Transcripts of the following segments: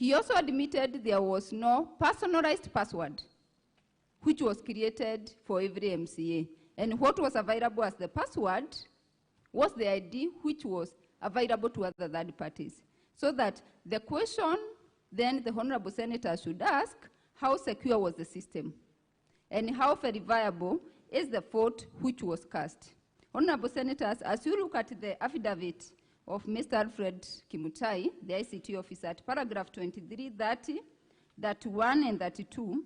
He also admitted there was no personalized password which was created for every MCA. And what was available as the password was the ID which was available to other third parties. So that the question then the Honorable Senator should ask, how secure was the system? And how verifiable is the vote which was cast? Honorable Senators, as you look at the affidavit of Mr. Alfred Kimutai, the ICT officer, at paragraph 23, 30, 31, and 32,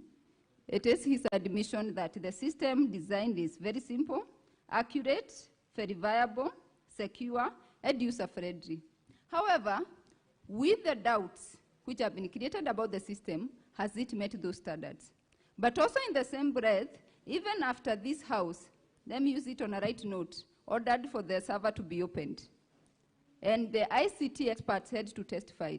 it is his admission that the system designed is very simple, accurate, verifiable, secure, and user-friendly. However, with the doubts which have been created about the system, has it met those standards? But also in the same breath, even after this House, let me use it on a right note, ordered for the server to be opened, and the ICT experts had to testify,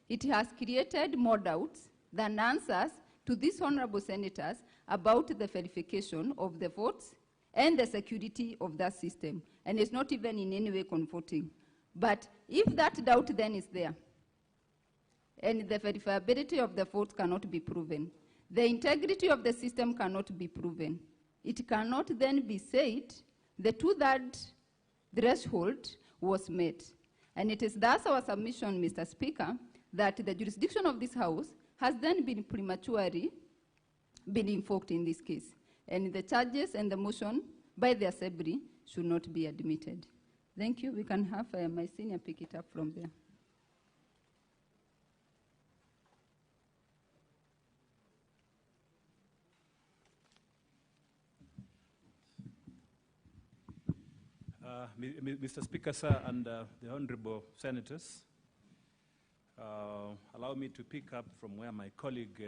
it has created more doubts than answers to these honorable senators about the verification of the votes and the security of that system. And it's not even in any way comforting. But if that doubt then is there, and the verifiability of the votes cannot be proven, the integrity of the system cannot be proven, it cannot then be said the 2/3 threshold was met. And it is thus our submission, Mr. Speaker, that the jurisdiction of this House has then been prematurely been invoked in this case. And the charges and the motion by the Assembly should not be admitted. Thank you. We can have my senior pick it up from there. Mr. Speaker, sir, and the honorable senators, allow me to pick up from where my colleague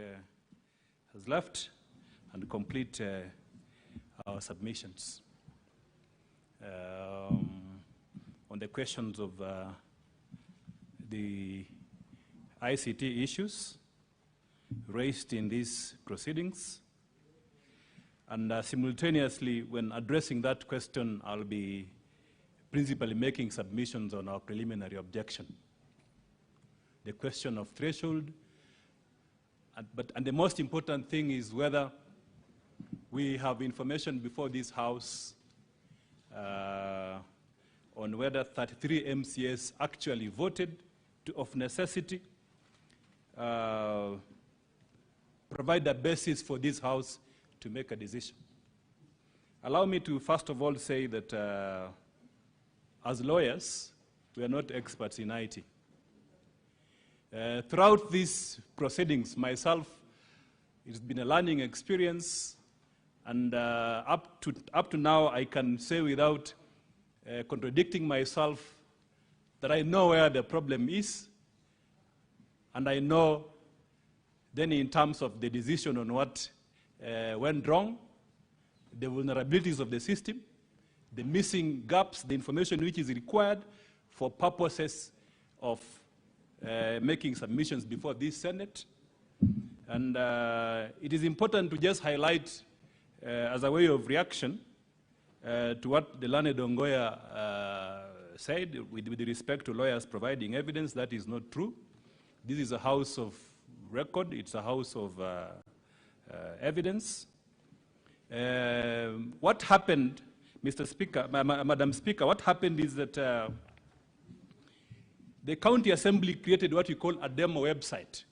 has left and complete our submissions on the questions of the ICT issues raised in these proceedings. And simultaneously, when addressing that question, I'll be principally making submissions on our preliminary objection. The question of threshold, and the most important thing is whether we have information before this House on whether 33 MCAs actually voted of necessity, provide a basis for this House to make a decision. Allow me to first of all say that as lawyers, we are not experts in IT. Throughout these proceedings, myself, it's been a learning experience, and up to now, I can say without contradicting myself that I know where the problem is, and I know then in terms of the decision on what went wrong, the vulnerabilities of the system, the missing gaps, the information which is required for purposes of making submissions before this Senate. And it is important to just highlight as a way of reaction to what the learned Ongoya said with respect to lawyers providing evidence. That is not true. This is a house of record. It's a house of evidence. What happened, Mr. Speaker, Madam Speaker, what happened is that the County Assembly created what we call a demo website.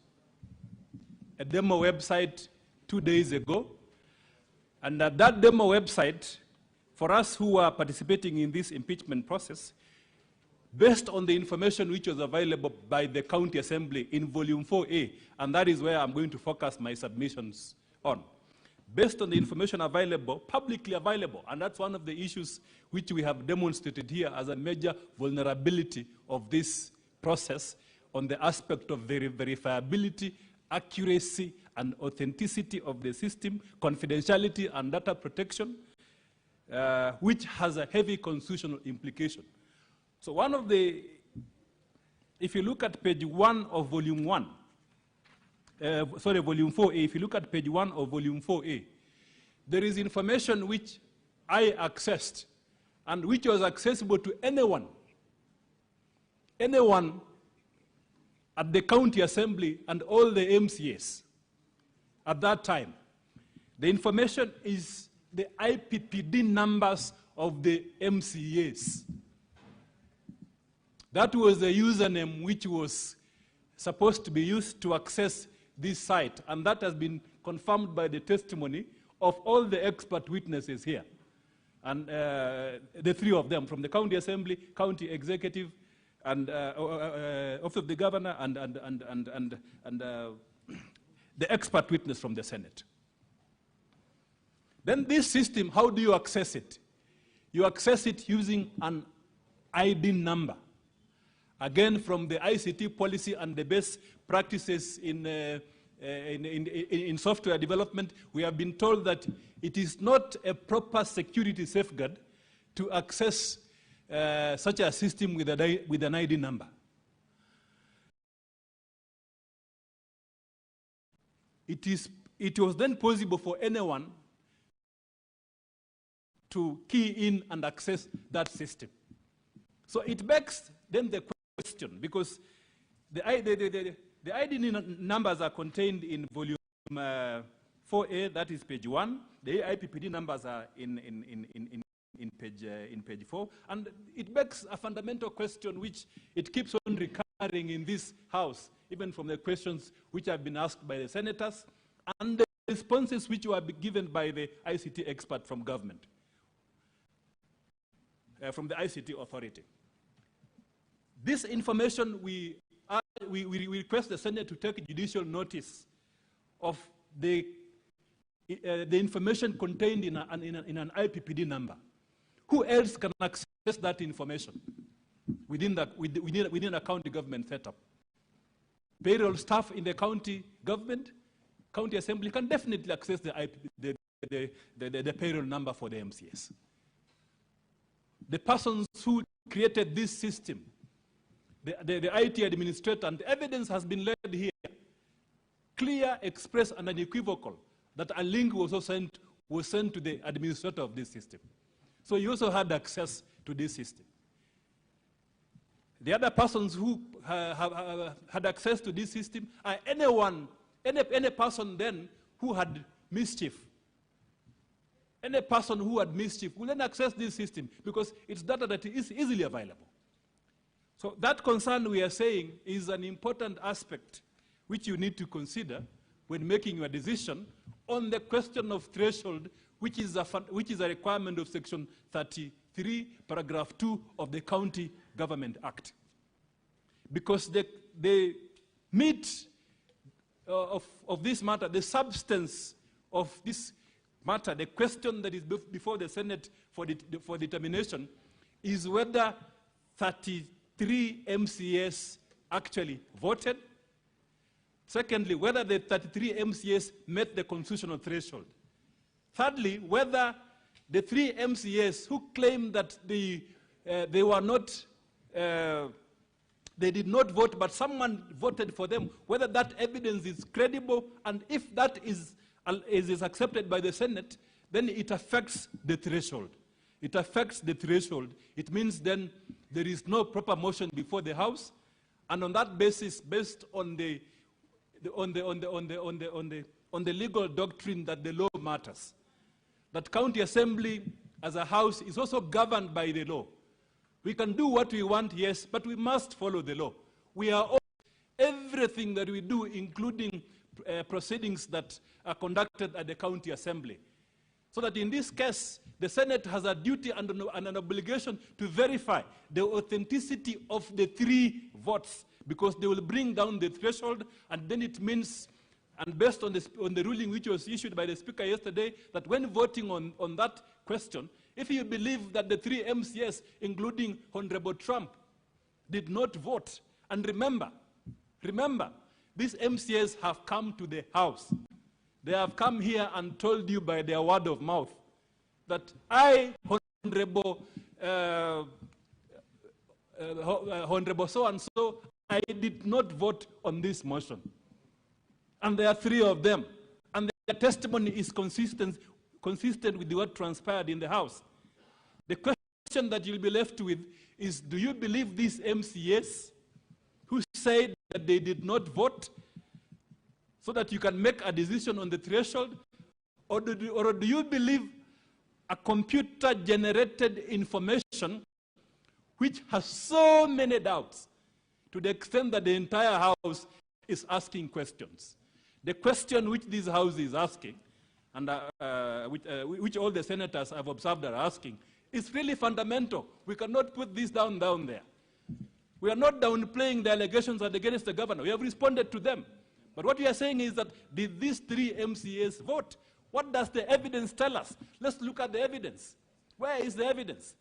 A demo website 2 days ago. And that demo website, for us who are participating in this impeachment process, based on the information which was available by the County Assembly in Volume 4A, and that is where I'm going to focus my submissions on. Based on the information available, publicly available, and that's one of the issues which we have demonstrated here as a major vulnerability of this process on the aspect of verifiability, accuracy, and authenticity of the system, confidentiality and data protection, which has a heavy constitutional implication. So one of the, if you look at page 1 of volume 1, volume 4A, if you look at page 1 of volume 4A, there is information which I accessed and which was accessible to anyone at the county assembly and all the MCAs at that time. The information is the IPPD numbers of the MCAs. That was the username which was supposed to be used to access this site, and that has been confirmed by the testimony of all the expert witnesses here. And the three of them, from the county assembly, county executive, and office of the governor, and the expert witness from the Senate. Then this system, how do you access it? You access it using an ID number. Again, from the ICT policy and the best practices in software development, we have been told that it is not a proper security safeguard to access such a system with an ID number. It was then possible for anyone to key in and access that system. So it begs then the question, because the ID numbers are contained in volume 4A, that is page 1. The IPPD numbers are in page 4. And it begs a fundamental question which it keeps on recurring in this House, even from the questions which have been asked by the senators and the responses which were given by the ICT expert from government, from the ICT authority. This information, we request the Senate to take judicial notice of the information contained in an IPPD number. Who else can access that information within a county government setup? Payroll staff in the county government, county assembly can definitely access the payroll number for the MCS. The persons who created this system, the IT administrator, and the evidence has been laid here, clear, express, and unequivocal, that a link was also sent to the administrator of this system. So you also had access to this system. The other persons who had access to this system are any person then who had mischief. Any person who had mischief will then access this system because it's data that is easily available. So that concern, we are saying, is an important aspect which you need to consider when making your decision on the question of threshold, which is a requirement of Section 33, Paragraph 2 of the County Government Act. Because the meat of this matter, the substance of this matter, the question that is before the Senate for determination is whether 33 MCAs actually voted. Secondly, whether the 33 MCAs met the constitutional threshold. Thirdly, whether the 3 MCAs who claim that they were not, they did not vote, but someone voted for them, whether that evidence is credible, and if that is accepted by the Senate, then it affects the threshold. It affects the threshold. It means then there is no proper motion before the House, and on that basis, based on the legal doctrine that the law matters, that county assembly as a house is also governed by the law. We can do what we want, yes, but we must follow the law. We are all, everything that we do, including proceedings that are conducted at the county assembly. So that in this case, the Senate has a duty and an obligation to verify the authenticity of the 3 votes, because they will bring down the threshold, and then it means, and based on the ruling which was issued by the Speaker yesterday, that when voting on that question, if you believe that the 3 MCS, including Honorable Trump, did not vote, and remember, these MCS have come to the House. They have come here and told you by their word of mouth that I, Honorable so-and-so, I did not vote on this motion. And there are 3 of them. And their testimony is consistent with what transpired in the House. The question that you'll be left with is, do you believe these MCAs who said that they did not vote so that you can make a decision on the threshold? Or do you believe a computer-generated information which has so many doubts to the extent that the entire House is asking questions? The question which this House is asking, and which all the senators I've observed are asking, is really fundamental. We cannot put this down there. We are not downplaying the allegations against the governor. We have responded to them. But what we are saying is that did these 3 MCAs vote? What does the evidence tell us? Let's look at the evidence. Where is the evidence?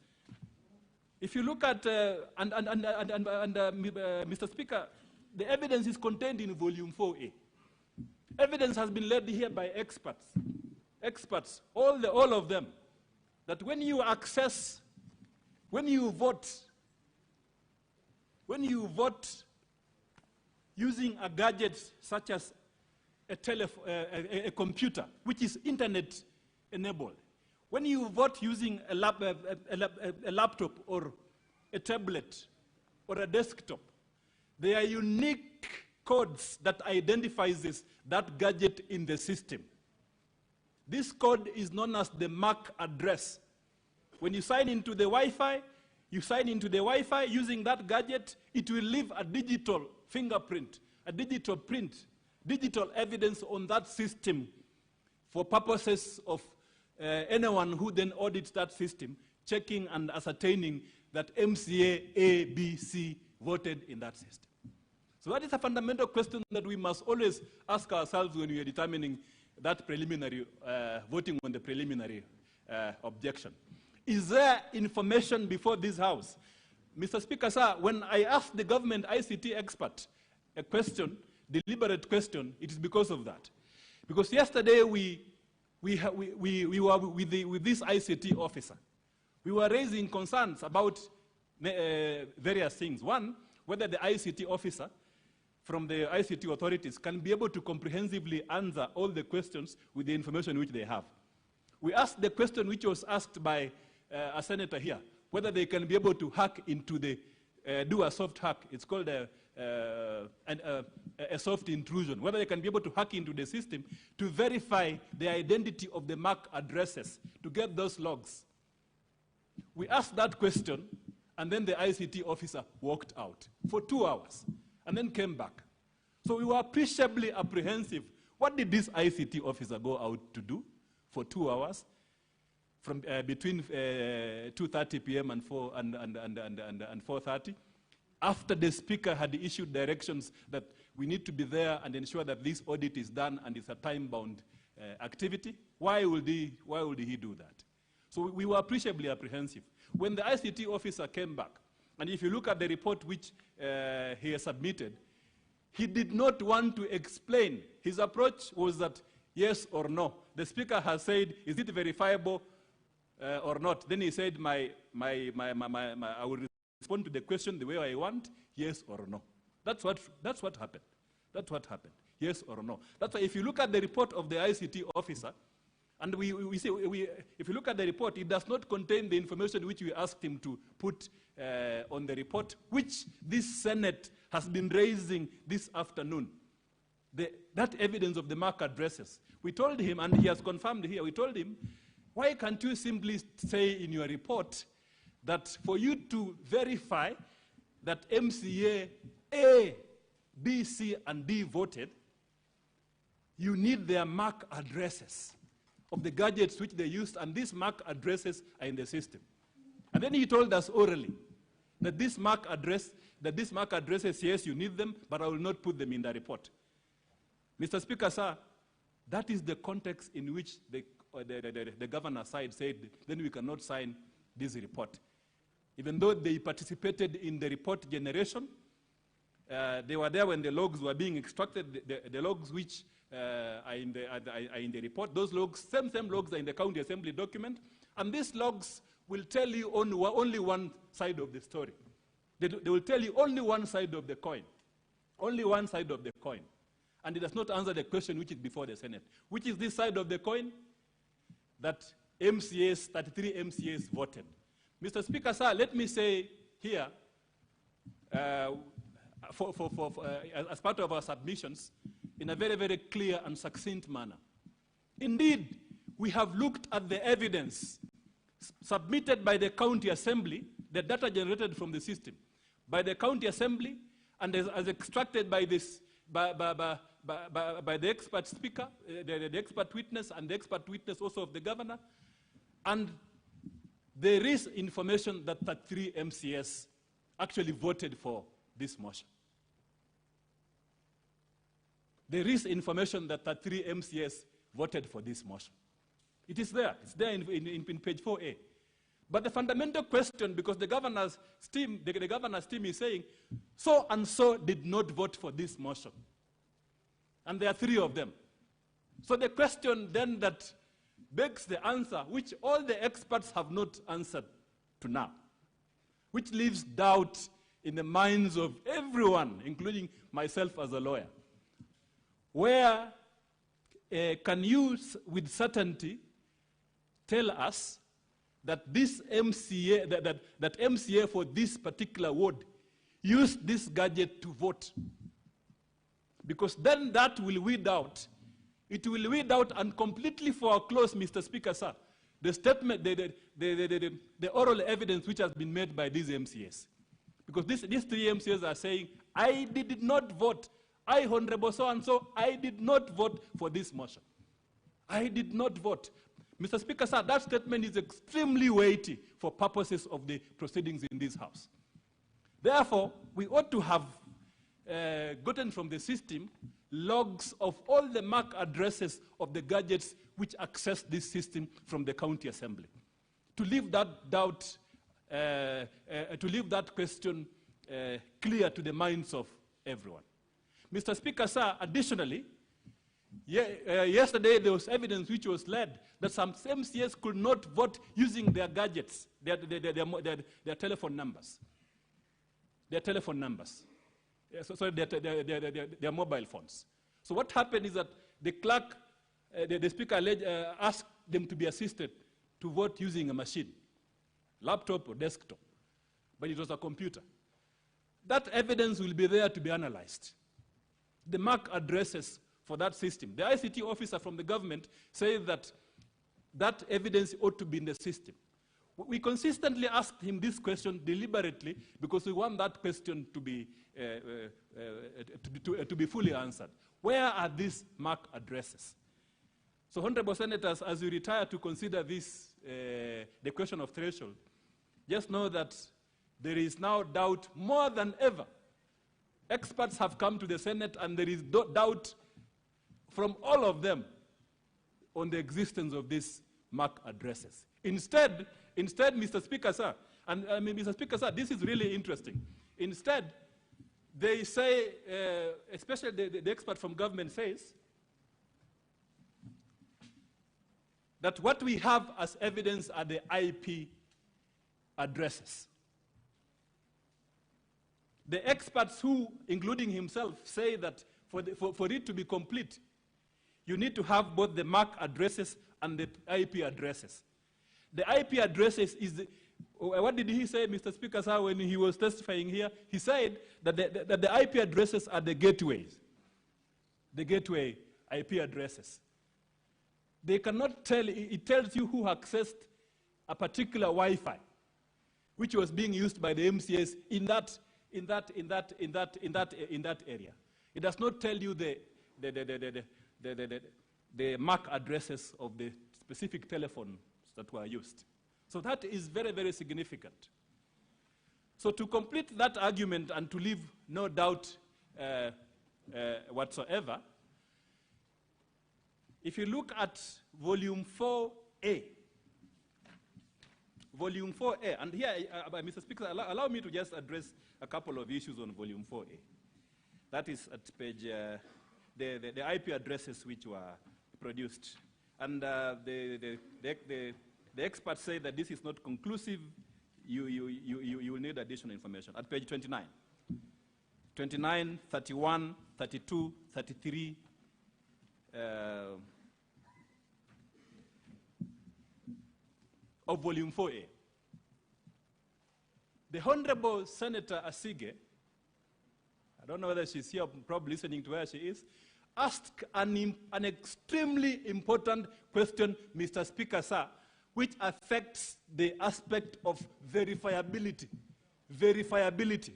If you look at, Mr. Speaker, the evidence is contained in volume 4A. Evidence has been led here by experts, all of them, that when you vote using a gadget such as a computer, which is internet-enabled, when you vote using a laptop or a tablet or a desktop, there are unique codes that identifies that gadget in the system. This code is known as the MAC address. When you sign into the Wi-Fi, using that gadget, it will leave a digital fingerprint, a digital print, digital evidence on that system for purposes of anyone who then audits that system, checking and ascertaining that MCA A, B, C voted in that system. So that is a fundamental question that we must always ask ourselves when we are determining that preliminary, voting on the preliminary objection. Is there information before this House? Mr. Speaker, sir, when I asked the government ICT expert a question, deliberate question, it is because of that. Because yesterday we were with this ICT officer. We were raising concerns about various things. One, whether the ICT officer from the ICT authorities can be able to comprehensively answer all the questions with the information which they have. We asked the question which was asked by a senator here, whether they can be able to hack into the, do a soft hack. It's called a soft intrusion, whether they can be able to hack into the system to verify the identity of the MAC addresses, to get those logs. We asked that question, and then the ICT officer walked out for 2 hours, and then came back. So we were appreciably apprehensive. What did this ICT officer go out to do for 2 hours, from between 2:30 p.m. and 4:30? After the speaker had issued directions that we need to be there and ensure that this audit is done and it's a time-bound activity, why would he do that? So we were appreciably apprehensive. When the ICT officer came back, and if you look at the report which he has submitted, he did not want to explain. His approach was that yes or no. The speaker has said, is it verifiable or not? Then he said, I will respond to the question the way I want, yes or no. That's what happened. That's what happened, yes or no. That's why if you look at the report of the ICT officer, and if you look at the report, it does not contain the information which we asked him to put on the report, which this Senate has been raising this afternoon. That evidence of the MAC addresses. We told him, and he has confirmed here, we told him, why can't you simply say in your report that for you to verify that MCA A, B, C, and D voted, you need their MAC addresses of the gadgets which they used, and these MAC addresses are in the system. And then he told us orally that this MAC addresses, yes, you need them, but I will not put them in the report. Mr. Speaker, sir, that is the context in which the governor's side said, then we cannot sign this report. Even though they participated in the report generation, they were there when the logs were being extracted, the logs which are in the report. Those logs, same logs are in the county assembly document, and these logs will tell you only one side of the story. They will tell you only one side of the coin. Only one side of the coin. And it does not answer the question which is before the Senate. Which is this side of the coin? That 33 MCAs voted. Mr. Speaker, sir, let me say here, as part of our submissions in a very, very clear and succinct manner. Indeed, we have looked at the evidence submitted by the county assembly, the data generated from the system, by the county assembly, and as extracted by this, by the expert speaker, the expert witness, and the expert witness also of the governor. And there is information that 33 MCS actually voted for this motion. There is information that 33 MCS voted for this motion. It is there. It's there in page 4A. But the fundamental question, because the governor's team, the governor's team is saying, so and so did not vote for this motion. And there are 3 of them. So the question then that begs the answer, which all the experts have not answered to now, which leaves doubt in the minds of everyone, including myself as a lawyer. Where can you with certainty tell us that this MCA, that MCA for this particular ward used this gadget to vote? Because then that will weed out. It will weed out and completely foreclose, Mr. Speaker, sir, the statement, the oral evidence which has been made by these MCAs. Because these 3 MCAs are saying, I did not vote. I, Honorable so-and-so, I did not vote for this motion. I did not vote. Mr. Speaker, sir, that statement is extremely weighty for purposes of the proceedings in this House. Therefore, we ought to have gotten from the system logs of all the MAC addresses of the gadgets which access this system from the county assembly. To leave that doubt, to leave that question clear to the minds of everyone. Mr. Speaker, sir, additionally, yesterday there was evidence which was led that some MCS could not vote using their gadgets, their telephone numbers. Their telephone numbers. Sorry, their mobile phones. So what happened is that the clerk, the speaker asked them to be assisted to vote using a machine, laptop or desktop, but it was a computer. That evidence will be there to be analyzed. The MAC addresses for that system. The ICT officer from the government says that that evidence ought to be in the system. We consistently asked him this question deliberately because we want that question to be fully answered. Where are these MAC addresses? So, Honorable Senators, as you retire to consider this, the question of threshold, just know that there is now doubt more than ever. Experts have come to the Senate and there is doubt from all of them on the existence of these MAC addresses. Instead, Mr. Speaker, sir, and Mr. Speaker, sir, this is really interesting. Instead, they say, especially the expert from government says, that what we have as evidence are the IP addresses. The experts who, including himself, say that for it to be complete, you need to have both the MAC addresses and the IP addresses. The IP addresses is, what did he say, Mr. Speaker, sir, when he was testifying here? He said that the IP addresses are the gateways, the gateway IP addresses. They cannot tell, it tells you who accessed a particular Wi-Fi, which was being used by the MCS in that area. It does not tell you the MAC addresses of the specific telephones that were used. So that is very, very significant. So to complete that argument and to leave no doubt whatsoever, if you look at volume 4A, and here, Mr. Speaker, allow me to just address a couple of issues on volume 4A. That is at page, the IP addresses which were produced. And the experts say that this is not conclusive. You will need additional information. At page 29, 31, 32, 33, of volume 4A. The Honorable Senator Asige I don't know whether she's here, probably listening to where she is, asked an extremely important question, Mr. Speaker, sir, which affects the aspect of verifiability. Verifiability.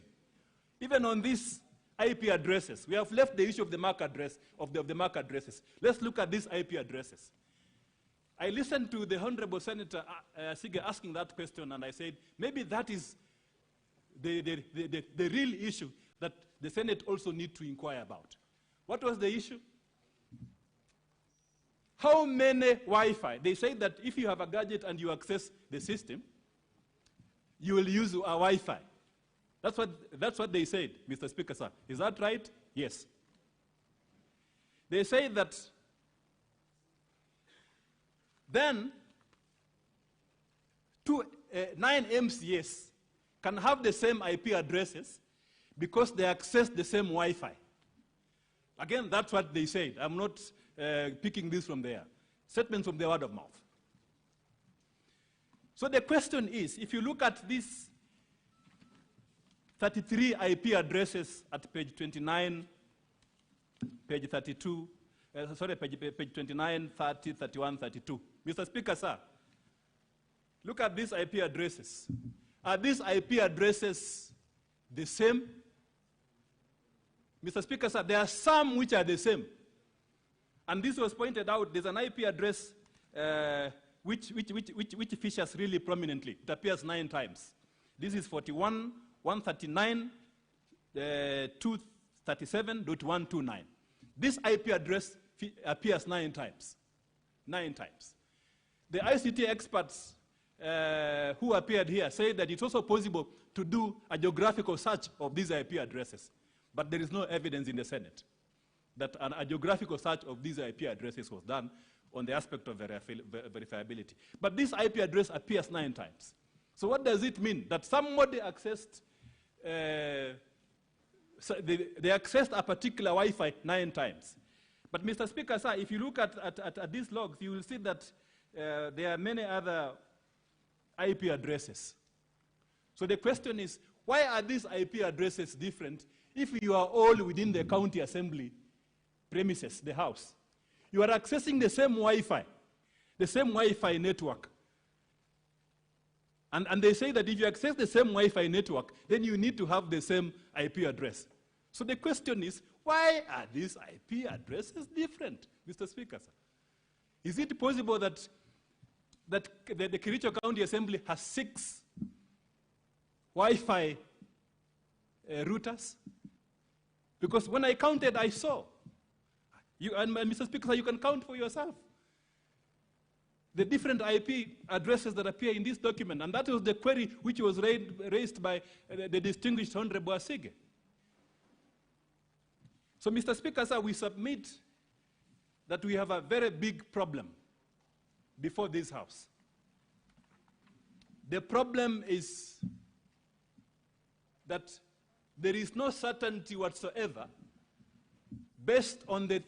Even on these IP addresses, we have left the issue of the MAC address, of the MAC addresses. Let's look at these IP addresses. I listened to the Honorable Senator Sige asking that question, and I said, maybe that is the real issue that the Senate also need to inquire about. What was the issue? How many Wi-Fi? They say that if you have a gadget and you access the system, you will use a Wi-Fi. That's what they said, Mr. Speaker, sir. Is that right? Yes. They say that then 9 MCS can have the same IP addresses because they access the same Wi-Fi. Again, that's what they said. I'm not picking this from there. Statements from the word of mouth. So the question is, if you look at these 33 IP addresses at page 29, page 32, page 29, 30, 31, 32. Mr. Speaker, sir, look at these IP addresses. Are these IP addresses the same? Mr. Speaker, sir, there are some which are the same. And this was pointed out. There's an IP address which features really prominently. It appears 9 times. This is 41, 139, 237.129. This IP address appears 9 times. 9 times. The ICT experts who appeared here say that it's also possible to do a geographical search of these IP addresses. But there is no evidence in the Senate that a geographical search of these IP addresses was done on the aspect of verifiability. But this IP address appears 9 times. So what does it mean? That somebody accessed, they accessed a particular Wi-Fi 9 times. But Mr. Speaker, sir, if you look at these logs, you will see that there are many other IP addresses. So the question is, why are these IP addresses different if you are all within the county assembly premises, the house? You are accessing the same Wi-Fi network. And they say that if you access the same Wi-Fi network, then you need to have the same IP address. So the question is, why are these IP addresses different, Mr. Speaker, sir? Is it possible that the Kericho County Assembly has 6 Wi-Fi routers? Because when I counted, I saw. And Mr. Speaker, you can count for yourself the different IP addresses that appear in this document. And that was the query which was raised by the distinguished Honorable Asige. So, Mr. Speaker, sir, we submit that we have a very big problem before this House. The problem is that there is no certainty whatsoever based on the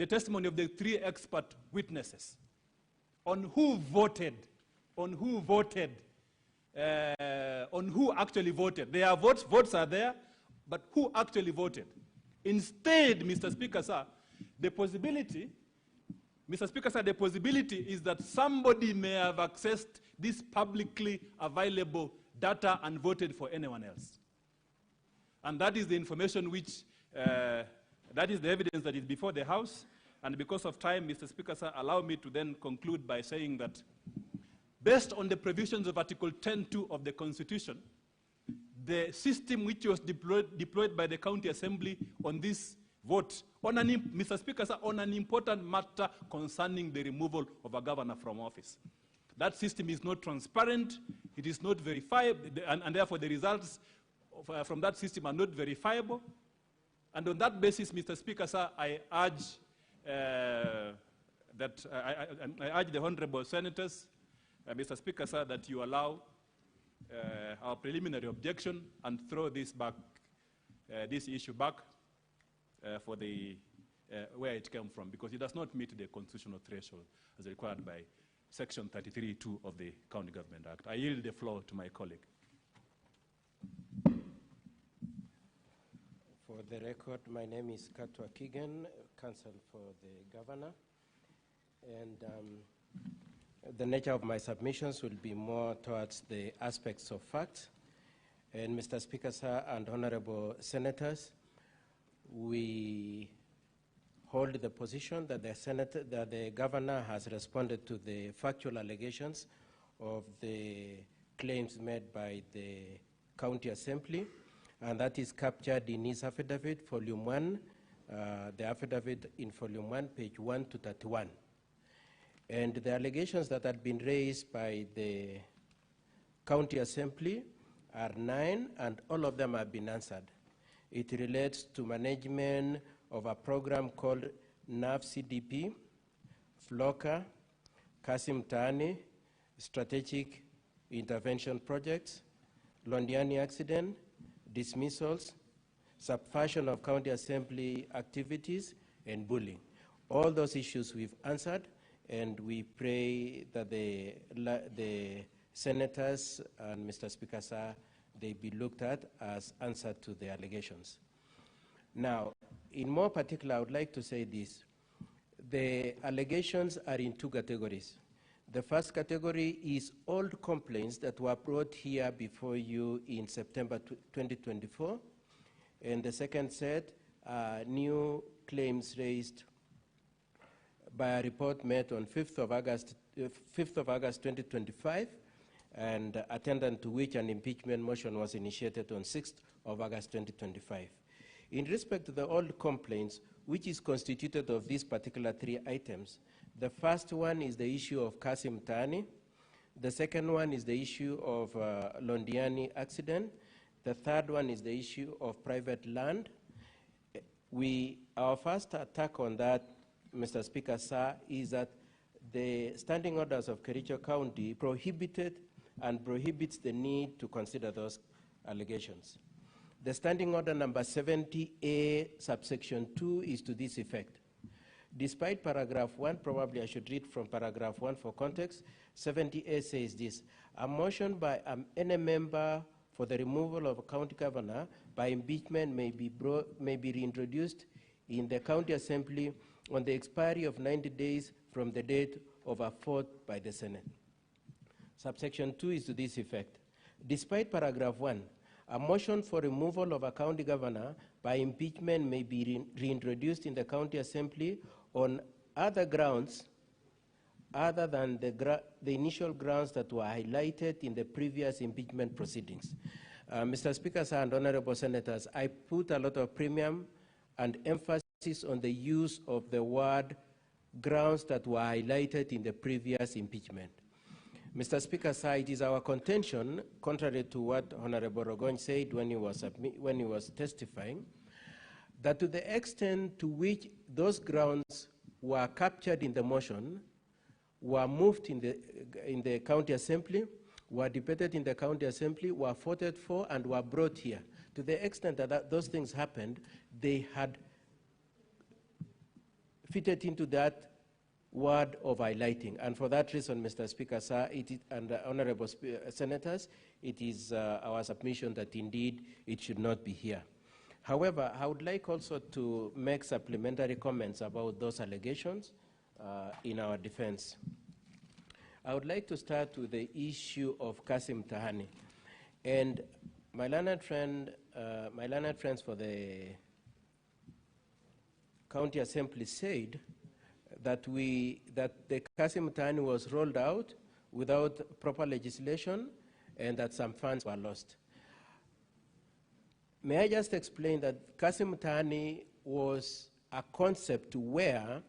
testimony of the 3 expert witnesses on who voted, on who actually voted. There are votes are there, but who actually voted? Instead, Mr. Speaker, sir, the possibility is that somebody may have accessed this publicly available data and voted for anyone else. And that is the information which, that is the evidence that is before the House. And because of time, Mr. Speaker, sir, allow me to then conclude by saying that based on the provisions of Article 10.2 of the Constitution, the system which was deployed by the County Assembly on this vote, Mr. Speaker, sir, on an important matter concerning the removal of a governor from office. That system is not transparent, it is not verifiable, and therefore the results from that system are not verifiable. And on that basis, Mr. Speaker, sir, I urge I urge the honorable senators, Mr. Speaker, sir, that you allow our preliminary objection and throw this back, this issue back for the where it came from, because it does not meet the constitutional threshold as required by Section 33(2) of the County Government Act. I yield the floor to my colleague. For the record, my name is Katwa Kigen, counsel for the governor. And the nature of my submissions will be more towards the aspects of facts. And Mr. Speaker, sir, and honorable senators, we hold the position that the governor has responded to the factual allegations of the claims made by the county assembly, and that is captured in his affidavit, volume 1, the affidavit in volume 1, page 1 to 31. And the allegations that had been raised by the county assembly are 9, and all of them have been answered. It relates to management of a program called NAV-CDP, FLOCA, Kasim Tani, Strategic Intervention Projects, Londiani accident, dismissals, subversion of county assembly activities, and bullying. All those issues we've answered, and we pray that the senators and Mr. Speaker, sir, they be looked at as answer to the allegations. Now, in more particular, I would like to say this. The allegations are in 2 categories. The first category is old complaints that were brought here before you in September 2024. And the second set are new claims raised by a report made on 5th of August 2025, and attendant to which an impeachment motion was initiated on 6th of August 2025. In respect to the old complaints, which is constituted of these particular 3 items, the first one is the issue of Kasim Tani. The second one is the issue of Londiani accident. The third one is the issue of private land. Our first attack on that, Mr. Speaker, sir, is that the standing orders of Kericho County prohibited and prohibits the need to consider those allegations. The standing order number 70A subsection 2 is to this effect. Despite paragraph 1, probably I should read from paragraph 1 for context, 70A says this: a motion by any member for the removal of a county governor by impeachment may be reintroduced in the county assembly on the expiry of 90 days from the date of a vote by the Senate. Subsection 2 is to this effect. Despite paragraph 1, a motion for removal of a county governor by impeachment may be reintroduced in the county assembly on other grounds other than the initial grounds that were highlighted in the previous impeachment proceedings. Mr. Speaker, sir, and honorable senators, I put a lot of premium and emphasis on the use of the word grounds that were highlighted in the previous impeachment. Mr. Speaker, sir, it is our contention, contrary to what Honorable Rogoñ said when he was testifying, that to the extent to which those grounds were captured in the motion, were moved in the county assembly, were debated in the county assembly, were voted for, and were brought here. To the extent that those things happened, they had fitted into that word of highlighting. And for that reason, Mr. Speaker, sir, and honorable senators, it is our submission that indeed it should not be here. However, I would like also to make supplementary comments about those allegations in our defense. I would like to start with the issue of Kasim Tahani. And my learned friends for the county assembly said that the Kasim Tahani was rolled out without proper legislation and that some funds were lost. May I just explain that Kasim Tahani was a concept where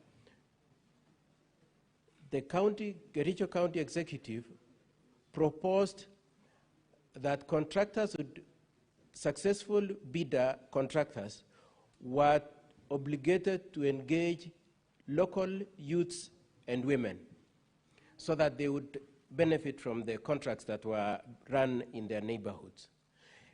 the Kericho County Executive proposed that successful bidder contractors were obligated to engage local youths and women so that they would benefit from the contracts that were run in their neighborhoods.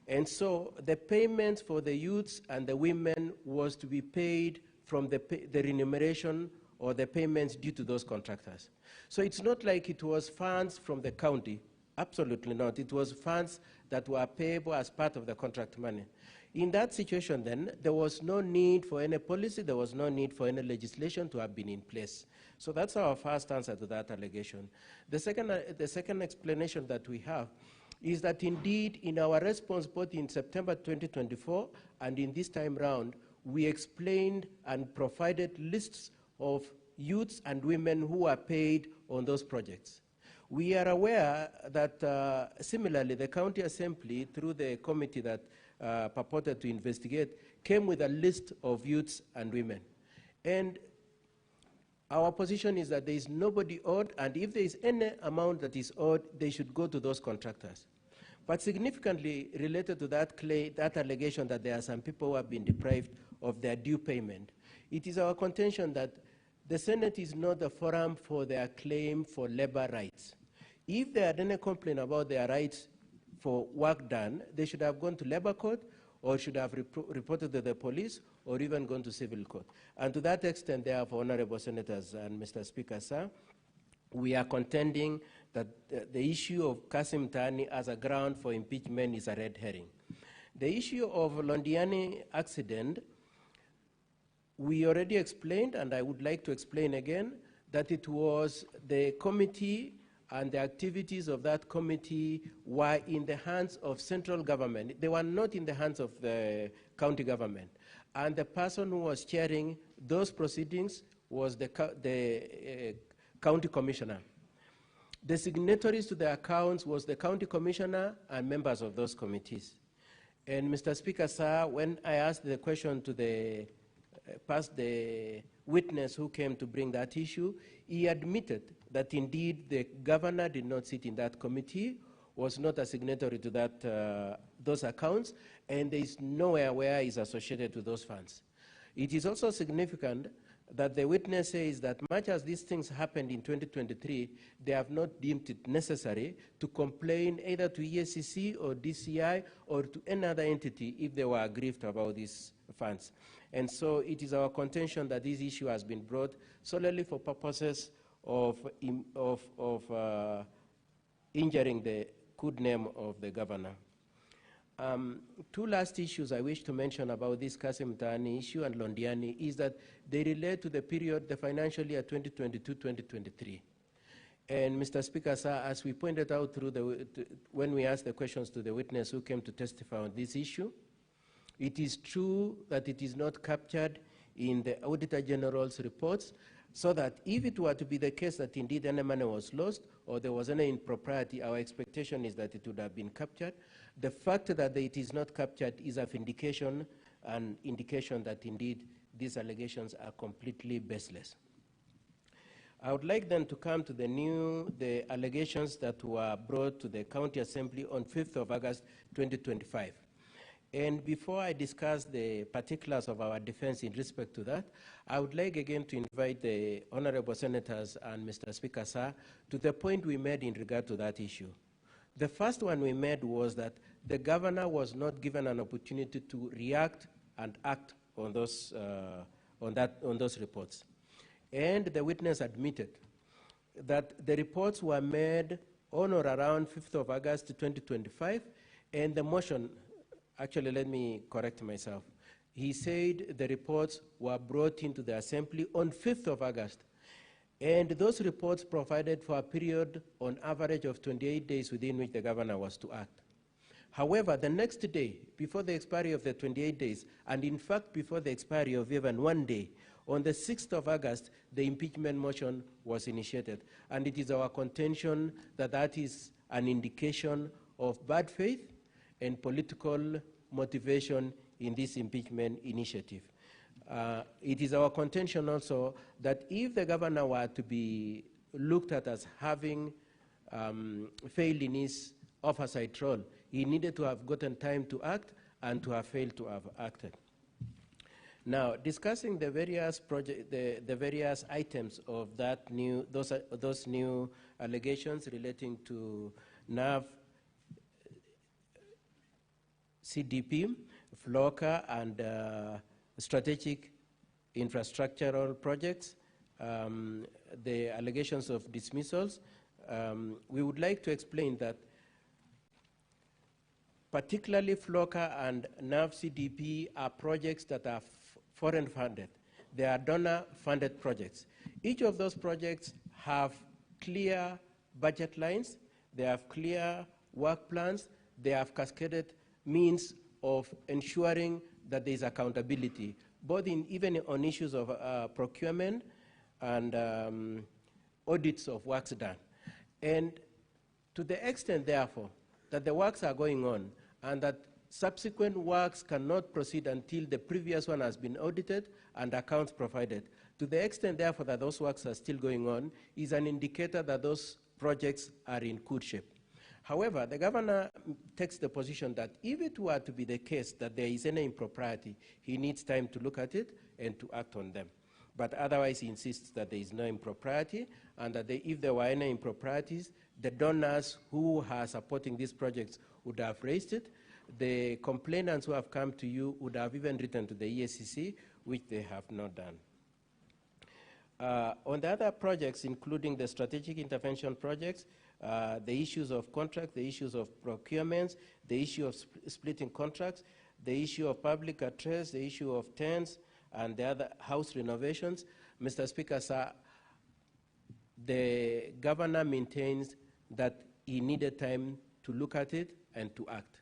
And so the payments for the youths and the women was to be paid from the remuneration or the payments due to those contractors. So it's not like it was funds from the county. Absolutely not. It was funds that were payable as part of the contract money. In that situation then, there was no need for any policy, there was no need for any legislation to have been in place. So that's our first answer to that allegation. The second explanation that we have is that indeed in our response both in September 2024 and in this time round, we explained and provided lists of youths and women who are paid on those projects. We are aware that similarly the County Assembly, through the committee that purported to investigate, came with a list of youths and women. And our position is that there is nobody owed, and if there is any amount that is owed, they should go to those contractors. But significantly related to that allegation that there are some people who have been deprived of their due payment, it is our contention that the Senate is not the forum for their claim for labor rights. If they had any complaint about their rights for work done, they should have gone to labor court or should have reported to the police or even gone to civil court. And to that extent, therefore, Honorable Senators and Mr. Speaker, sir, we are contending that the issue of Kassim Mtaani as a ground for impeachment is a red herring. The issue of Londiani accident, we already explained, and I would like to explain again, that it was the committee and the activities of that committee were in the hands of central government. They were not in the hands of the county government. And the person who was chairing those proceedings was the county commissioner. The signatories to the accounts was the county commissioner and members of those committees. And Mr. Speaker, sir, when I asked the question to the witness who came to bring that issue, he admitted that indeed the governor did not sit in that committee, was not a signatory to that, those accounts, and there is nowhere where he is associated with those funds. It is also significant that the witness says that much as these things happened in 2023, they have not deemed it necessary to complain either to EACC or DCI or to any other entity if they were aggrieved about these funds. And so it is our contention that this issue has been brought solely for purposes of injuring the good name of the governor. Two last issues I wish to mention about this Kassim Mtaani issue and Londiani is that they relate to the period, the financial year 2022-2023. And Mr. Speaker, sir, as we pointed out through when we asked the questions to the witness who came to testify on this issue, it is true that it is not captured in the Auditor General's reports, so that if it were to be the case that indeed any money was lost or there was any impropriety, our expectation is that it would have been captured. The fact that it is not captured is an indication that indeed these allegations are completely baseless. I would like then to come to the allegations that were brought to the County Assembly on 5th of August 2025. And before I discuss the particulars of our defense in respect to that, I would like again to invite the honorable senators and Mr. Speaker, sir, to the point we made in regard to that issue. The first one we made was that the governor was not given an opportunity to react and act on those, on those reports. And the witness admitted that the reports were made on or around 5th of August 2025, and the motion, actually let me correct myself. He said the reports were brought into the assembly on 5th of August. And those reports provided for a period on average of 28 days within which the governor was to act. However, the next day, before the expiry of the 28 days, and in fact before the expiry of even 1 day, on the 6th of August, the impeachment motion was initiated. And it is our contention that that is an indication of bad faith and political motivation in this impeachment initiative. It is our contention also that if the governor were to be looked at as having failed in his oversight role, he needed to have gotten time to act and to have failed to have acted. Now, discussing the various the various items of that those new allegations relating to NAV, CDP, FLOCA, and strategic infrastructural projects, the allegations of dismissals, we would like to explain that particularly FLOCA and NAV CDP are projects that are foreign funded. They are donor funded projects. Each of those projects have clear budget lines, they have clear work plans, they have cascaded means of ensuring that there is accountability, both even on issues of procurement and audits of works done. And to the extent, therefore, that the works are going on and that subsequent works cannot proceed until the previous one has been audited and accounts provided, to the extent, therefore, that those works are still going on is an indicator that those projects are in good shape. However, the governor takes the position that if it were to be the case that there is any impropriety, he needs time to look at it and to act on them. But otherwise, he insists that there is no impropriety, and that if there were any improprieties, the donors who are supporting these projects would have raised it. The complainants who have come to you would have even written to the EACC, which they have not done. On the other projects, including the strategic intervention projects, the issues of contract, the issues of procurements, the issue of splitting contracts, the issue of public address, the issue of tents, and the other house renovations, Mr. Speaker, sir, the governor maintains that he needed time to look at it and to act.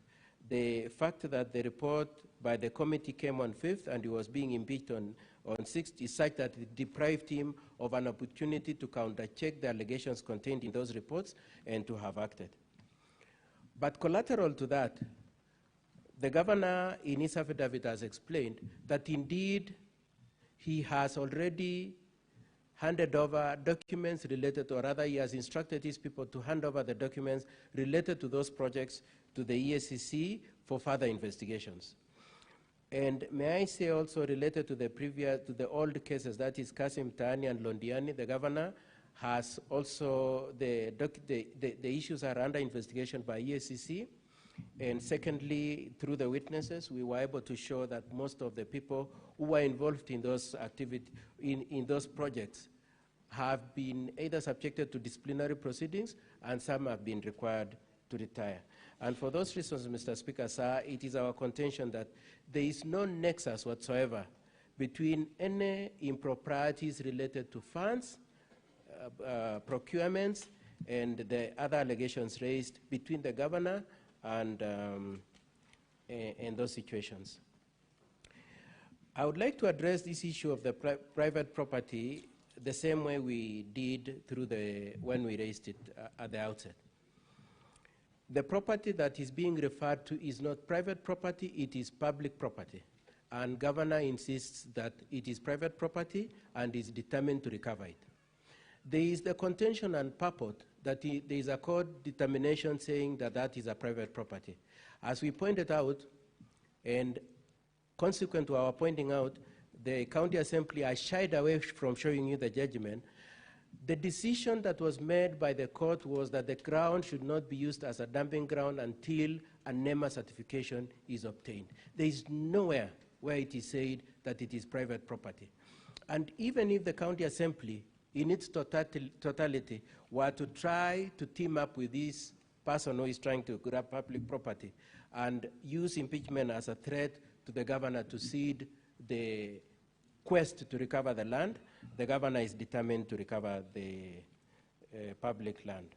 The fact that the report by the committee came on 5th and he was being impeached on 6th is such that it deprived him of an opportunity to counter-check the allegations contained in those reports and to have acted. But collateral to that, the governor in his affidavit has explained that indeed he has already handed over documents related, or rather he has instructed his people to hand over the documents related to those projects to the EACC for further investigations. And may I say also related to the old cases, that is Kasim Taani and Londiani, the governor has also, the issues are under investigation by EACC. And secondly, through the witnesses, we were able to show that most of the people who were involved in those activities, in those projects, have been either subjected to disciplinary proceedings and some have been required to retire. And for those reasons, Mr. Speaker, sir, it is our contention that there is no nexus whatsoever between any improprieties related to funds, procurements, and the other allegations raised between the governor and those situations. I would like to address this issue of the private property the same way we did when we raised it at the outset. The property that is being referred to is not private property, it is public property. And governor insists that it is private property and is determined to recover it. There is the contention and purport that there is a court determination saying that that is a private property. As we pointed out, and consequent to our pointing out, the county assembly has shied away from showing you the judgment. The decision that was made by the court was that the ground should not be used as a dumping ground until a NEMA certification is obtained. There is nowhere where it is said that it is private property. And even if the county assembly, in its totality, were to try to team up with this person who is trying to grab public property and use impeachment as a threat to the governor to cede the quest to recover the land, the governor is determined to recover the public land.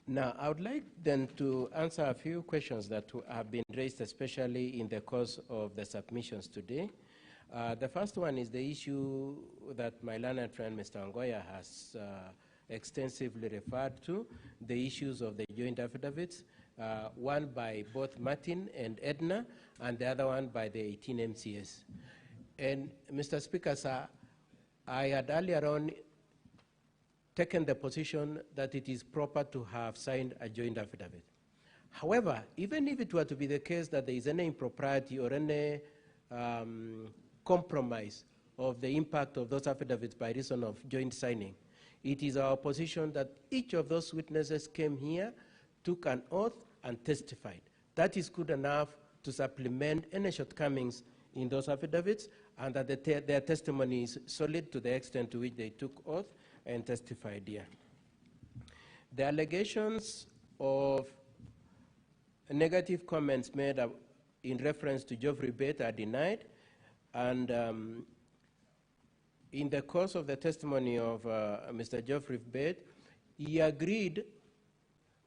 Now, I would like then to answer a few questions that have been raised, especially in the course of the submissions today. The first one is the issue that my learned friend, Mr. Angoya, has extensively referred to, the issues of the joint affidavits, one by both Martin and Edna, and the other one by the 18 MCS. And Mr. Speaker, sir, I had earlier on taken the position that it is proper to have signed a joint affidavit. However, even if it were to be the case that there is any impropriety or any compromise of the impact of those affidavits by reason of joint signing, it is our position that each of those witnesses came here, took an oath, and testified. That is good enough to supplement any shortcomings in those affidavits, and that their testimony is solid to the extent to which they took oath and testified here. The allegations of negative comments made in reference to Geoffrey Bett are denied, and in the course of the testimony of Mr. Geoffrey Bett, he agreed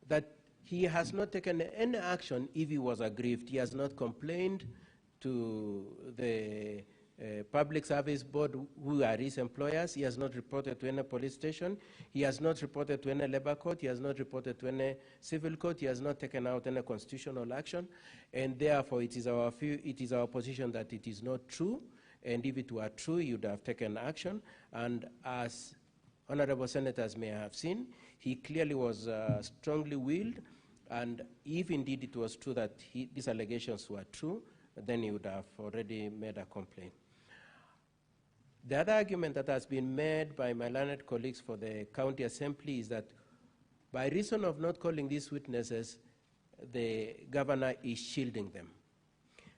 that he has not taken any action if he was aggrieved. He has not complained to the Public Service Board, who are his employers. He has not reported to any police station. He has not reported to any labor court. He has not reported to any civil court. He has not taken out any constitutional action. And therefore, it is our position that it is not true. And if it were true, he would have taken action. And as honorable senators may have seen, he clearly was strongly willed. And if indeed it was true that these allegations were true, then he would have already made a complaint. The other argument that has been made by my learned colleagues for the county assembly is that by reason of not calling these witnesses, the governor is shielding them.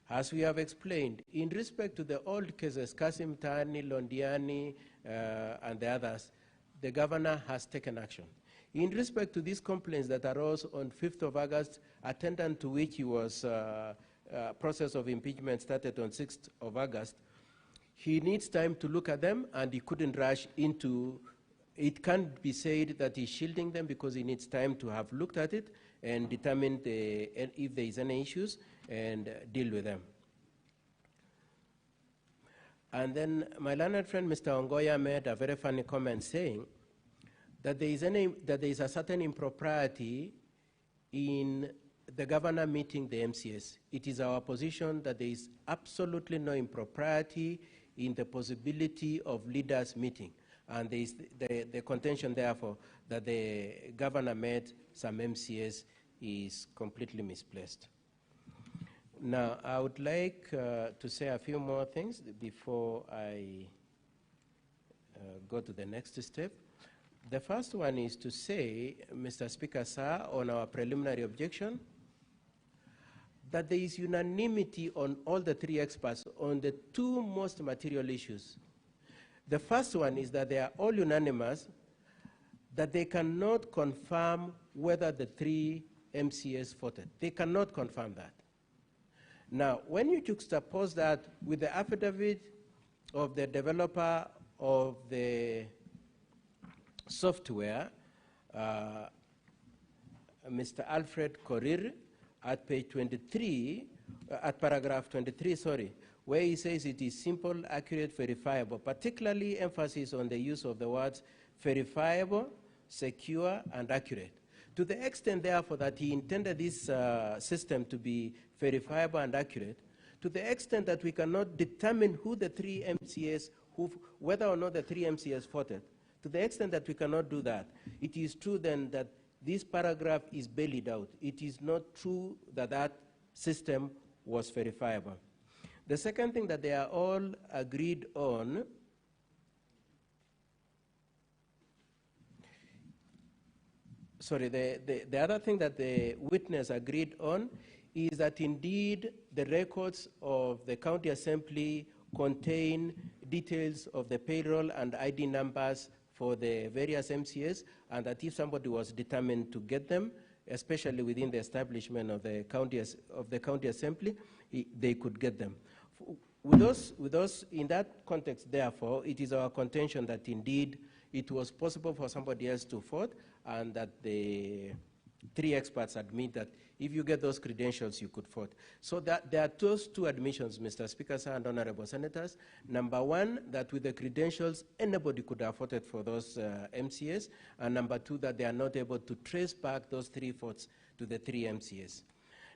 As we have explained, in respect to the old cases, Kasim Tani, Londiani, and the others, the governor has taken action. In respect to these complaints that arose on 5th of August, attendant to which he was process of impeachment started on 6th of August, he needs time to look at them, and he couldn't rush into, it can't be said that he's shielding them because he needs time to have looked at it and determine if there is any issues and deal with them. And then my learned friend, Mr. Ongoya, made a very funny comment saying that there is a certain impropriety in the governor meeting the MCS. It is our position that there is absolutely no impropriety in the possibility of leaders meeting. And there is the contention, therefore, that the governor met some MCS is completely misplaced. Now, I would like to say a few more things before I go to the next step. The first one is to say, Mr. Speaker, sir, on our preliminary objection, that there is unanimity on all the three experts on the two most material issues. The first one is that they are all unanimous that they cannot confirm whether the three MCS voted. They cannot confirm that. Now, when you juxtapose that with the affidavit of the developer of the software, Mr. Alfred Korir, at page 23, at paragraph 23, sorry, where he says it is simple, accurate, verifiable, particularly emphasis on the use of the words verifiable, secure, and accurate. To the extent, therefore, that he intended this system to be verifiable and accurate, to the extent that we cannot determine who the three MCS, whether or not the three MCS voted, to the extent that we cannot do that, it is true then that this paragraph is bailed out. It is not true that that system was verifiable. The second thing that they are all agreed on the other thing that the witness agreed on is that indeed the records of the county assembly contain details of the payroll and ID numbers for the various MCS, and that if somebody was determined to get them, especially within the establishment of the county assembly, they could get them. With those, in that context, therefore, it is our contention that indeed it was possible for somebody else to vote, and that the three experts admit that if you get those credentials, you could vote. So that there are those two admissions, Mr. Speaker, sir, and honorable senators. Number one, that with the credentials, anybody could have voted for those MCS. And number two, that they are not able to trace back those three votes to the three MCS.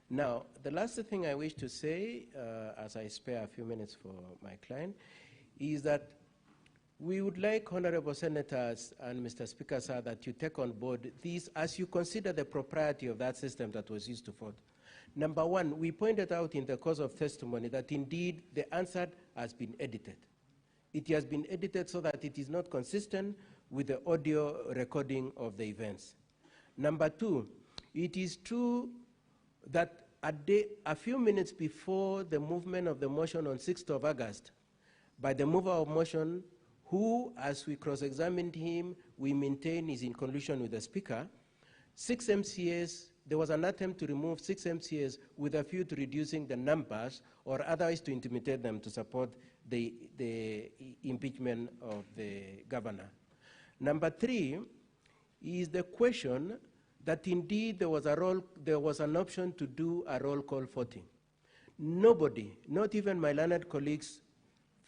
Now, the last thing I wish to say, as I spare a few minutes for my client, is that we would like, honorable senators and Mr. Speaker, sir, that you take on board these as you consider the propriety of that system that was used to vote. Number one, we pointed out in the course of testimony that indeed the answer has been edited. It has been edited so that it is not consistent with the audio recording of the events. Number two, it is true that a few minutes before the movement of the motion on 6th of August, by the mover of motion, who, as we cross-examined him, we maintain is in collusion with the Speaker, 6 MCS there was an attempt to remove 6 MCAs with a view to reducing the numbers or otherwise to intimidate them to support the impeachment of the governor. Number 3 is the question that indeed there was an option to do a roll call voting. Nobody, not even my learned colleagues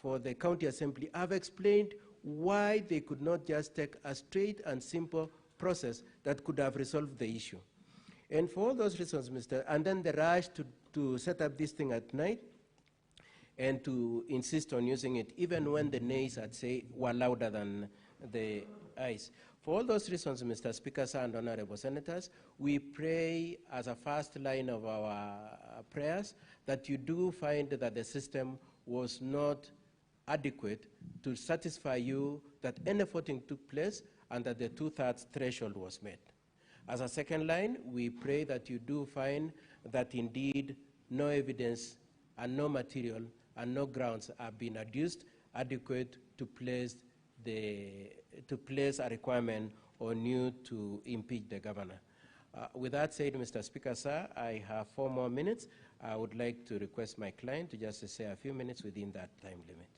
for the county assembly, have explained why they could not just take a straight and simple process that could have resolved the issue. And for all those reasons, and then the rush to set up this thing at night and to insist on using it, even when the nays, I'd say, were louder than the ayes. For all those reasons, Mr. Speaker, sir, and honorable senators, we pray as a first line of our prayers that you do find that the system was not adequate to satisfy you that any voting took place and that the 2/3 threshold was met. As a second line, we pray that you do find that indeed no evidence and no material and no grounds have been adduced adequate to place a requirement on you to impeach the governor. With that said, Mr. Speaker, sir, I have 4 more minutes. I would like to request my client to just say a few minutes within that time limit.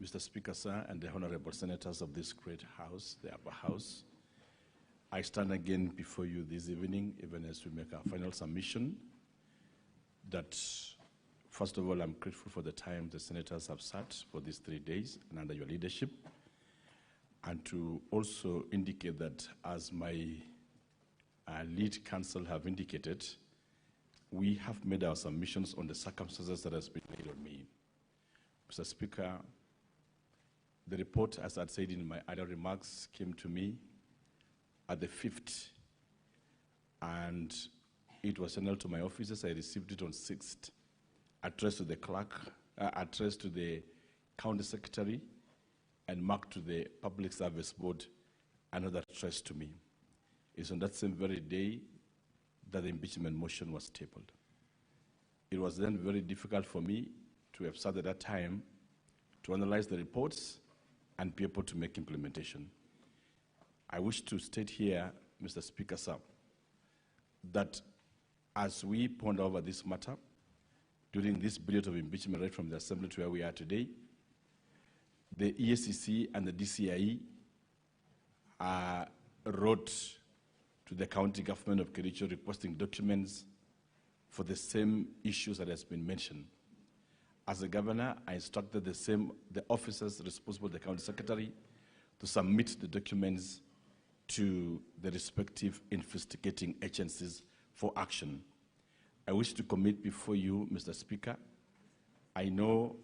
Mr. Speaker, sir, and the honorable senators of this great house, the upper house, I stand again before you this evening, even as we make our final submission, that, first of all, I'm grateful for the time the senators have sat for these 3 days and under your leadership, and to also indicate that, as my lead counsel have indicated, we have made our submissions on the circumstances that has been laid on me. Mr. Speaker, the report, as I said in my other remarks, came to me at the 5th, and it was sent to my offices. I received it on 6th, addressed to the clerk, addressed to the county secretary, and marked to the Public Service Board, another address to me. It's on that same very day that the impeachment motion was tabled. It was then very difficult for me to have sat at that time to analyze the reports and be able to make implementation. I wish to state here, Mr. Speaker, sir, that as we ponder over this matter, during this period of impeachment right from the Assembly to where we are today, the EACC and the DCIE wrote to the county government of Kericho requesting documents for the same issues that has been mentioned. As a governor, I instructed the officers responsible, the county secretary, to submit the documents to the respective investigating agencies for action. I wish to commit before you, Mr. Speaker. I know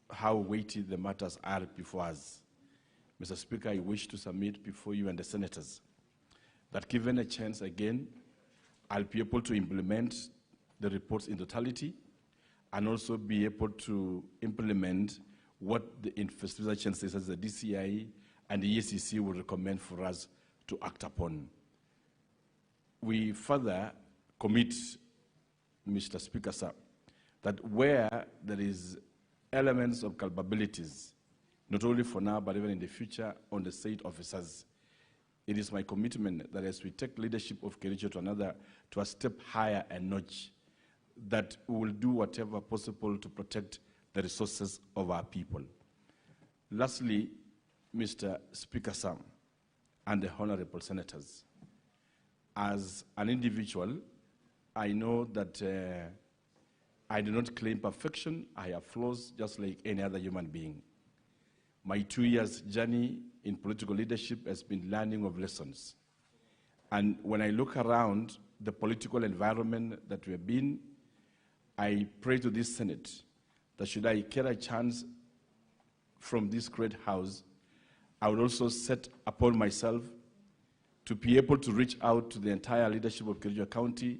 how weighty the matters are before us. Mr. Speaker, I wish to submit before you and the senators that, given a chance again, I'll be able to implement the reports in totality and also be able to implement what the investigating agencies, as the DCI and the EACC, will recommend for us to act upon. We further commit, Mr. Speaker, sir, that where there is elements of culpabilities, not only for now, but even in the future, on the state officers, it is my commitment that as we take leadership of Kericho to a step higher and notch, that we will do whatever possible to protect the resources of our people. Lastly, Mr. Speaker, sir, and the honorable senators, as an individual, I know that I do not claim perfection. I have flaws just like any other human being. My 2 years journey in political leadership has been learning of lessons. And when I look around the political environment that we have been, I pray to this Senate that should I get a chance from this great house, I would also set upon myself to be able to reach out to the entire leadership of Kericho County,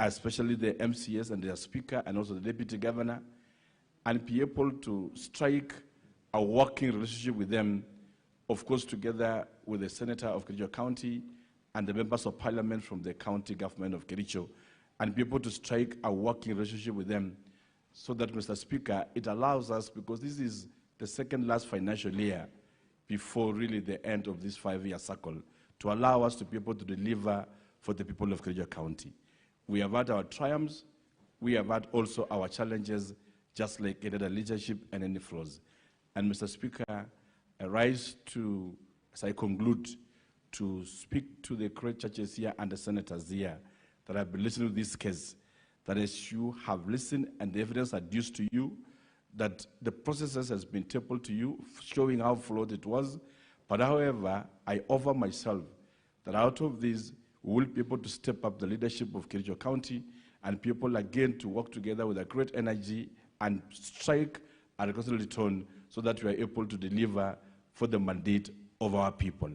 especially the MCS and their speaker and also the deputy governor, and be able to strike a working relationship with them, of course, together with the senator of Kericho County and the members of parliament from the county government of Kericho, and be able to strike a working relationship with them so that, Mr. Speaker, it allows us, because this is the second last financial year before really the end of this 5-year cycle, to allow us to be able to deliver for the people of Kericho County. We have had our triumphs, we have had also our challenges, just like any other leadership and any flaws. And Mr. Speaker, I rise to, as I conclude, to speak to the great churches here and the senators here that have been listening to this case, that as you have listened and the evidence adduced to you, that the processes has been tabled to you, showing how flawed it was. But however, I offer myself that out of this, we will be able to step up the leadership of Kericho County and people again to work together with a great energy and strike a reconciliatory tone so that we are able to deliver for the mandate of our people.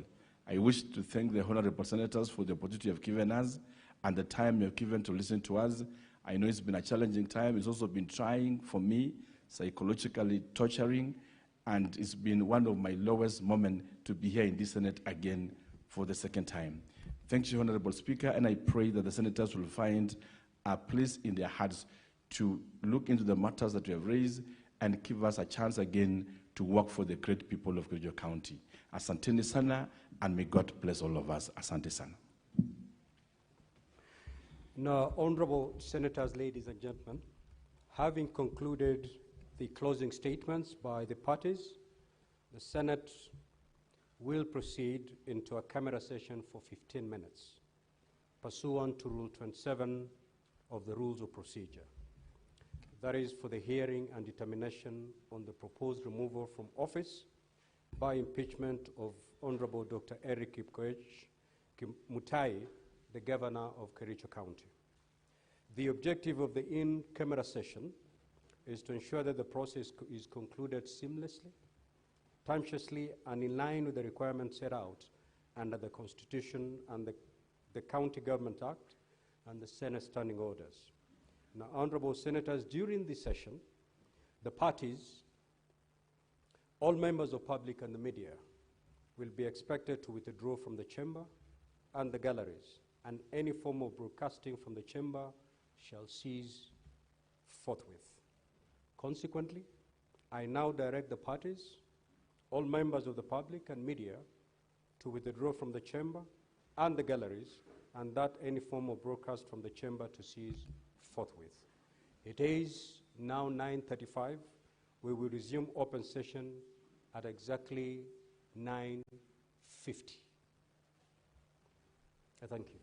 I wish to thank the honorable senators for the opportunity you have given us and the time you have given to listen to us. I know it's been a challenging time. It's also been trying for me, psychologically torturing, and it's been one of my lowest moments to be here in this Senate again for the second time. Thank you, Honorable Speaker, and I pray that the senators will find a place in their hearts to look into the matters that we have raised and give us a chance again to work for the great people of Kericho County. Asanteni sana, and may God bless all of us. Asante sana. Now, honorable senators, ladies and gentlemen, having concluded the closing statements by the parties, the Senate will proceed into a camera session for 15 minutes, pursuant to Rule 27 of the Rules of Procedure. That is for the hearing and determination on the proposed removal from office by impeachment of Honorable Dr. Eric Mutai, the Governor of Kericho County. The objective of the in-camera session is to ensure that the process is concluded seamlessly, punctually, and in line with the requirements set out under the Constitution and the County Government Act and the Senate Standing Orders. Now, honorable senators, during this session, the parties, all members of public and the media will be expected to withdraw from the chamber and the galleries, and any form of broadcasting from the chamber shall cease forthwith. Consequently, I now direct the parties, all members of the public and media, to withdraw from the chamber and the galleries, and that any form of broadcast from the chamber to cease forthwith. It is now 9:35. We will resume open session at exactly 9:50. Thank you.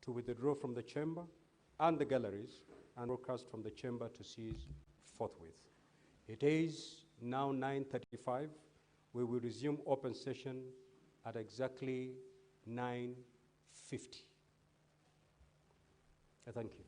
to withdraw from the chamber and the galleries and broadcast from the chamber to cease forthwith. It is now 9:35. We will resume open session at exactly 9:50. Thank you.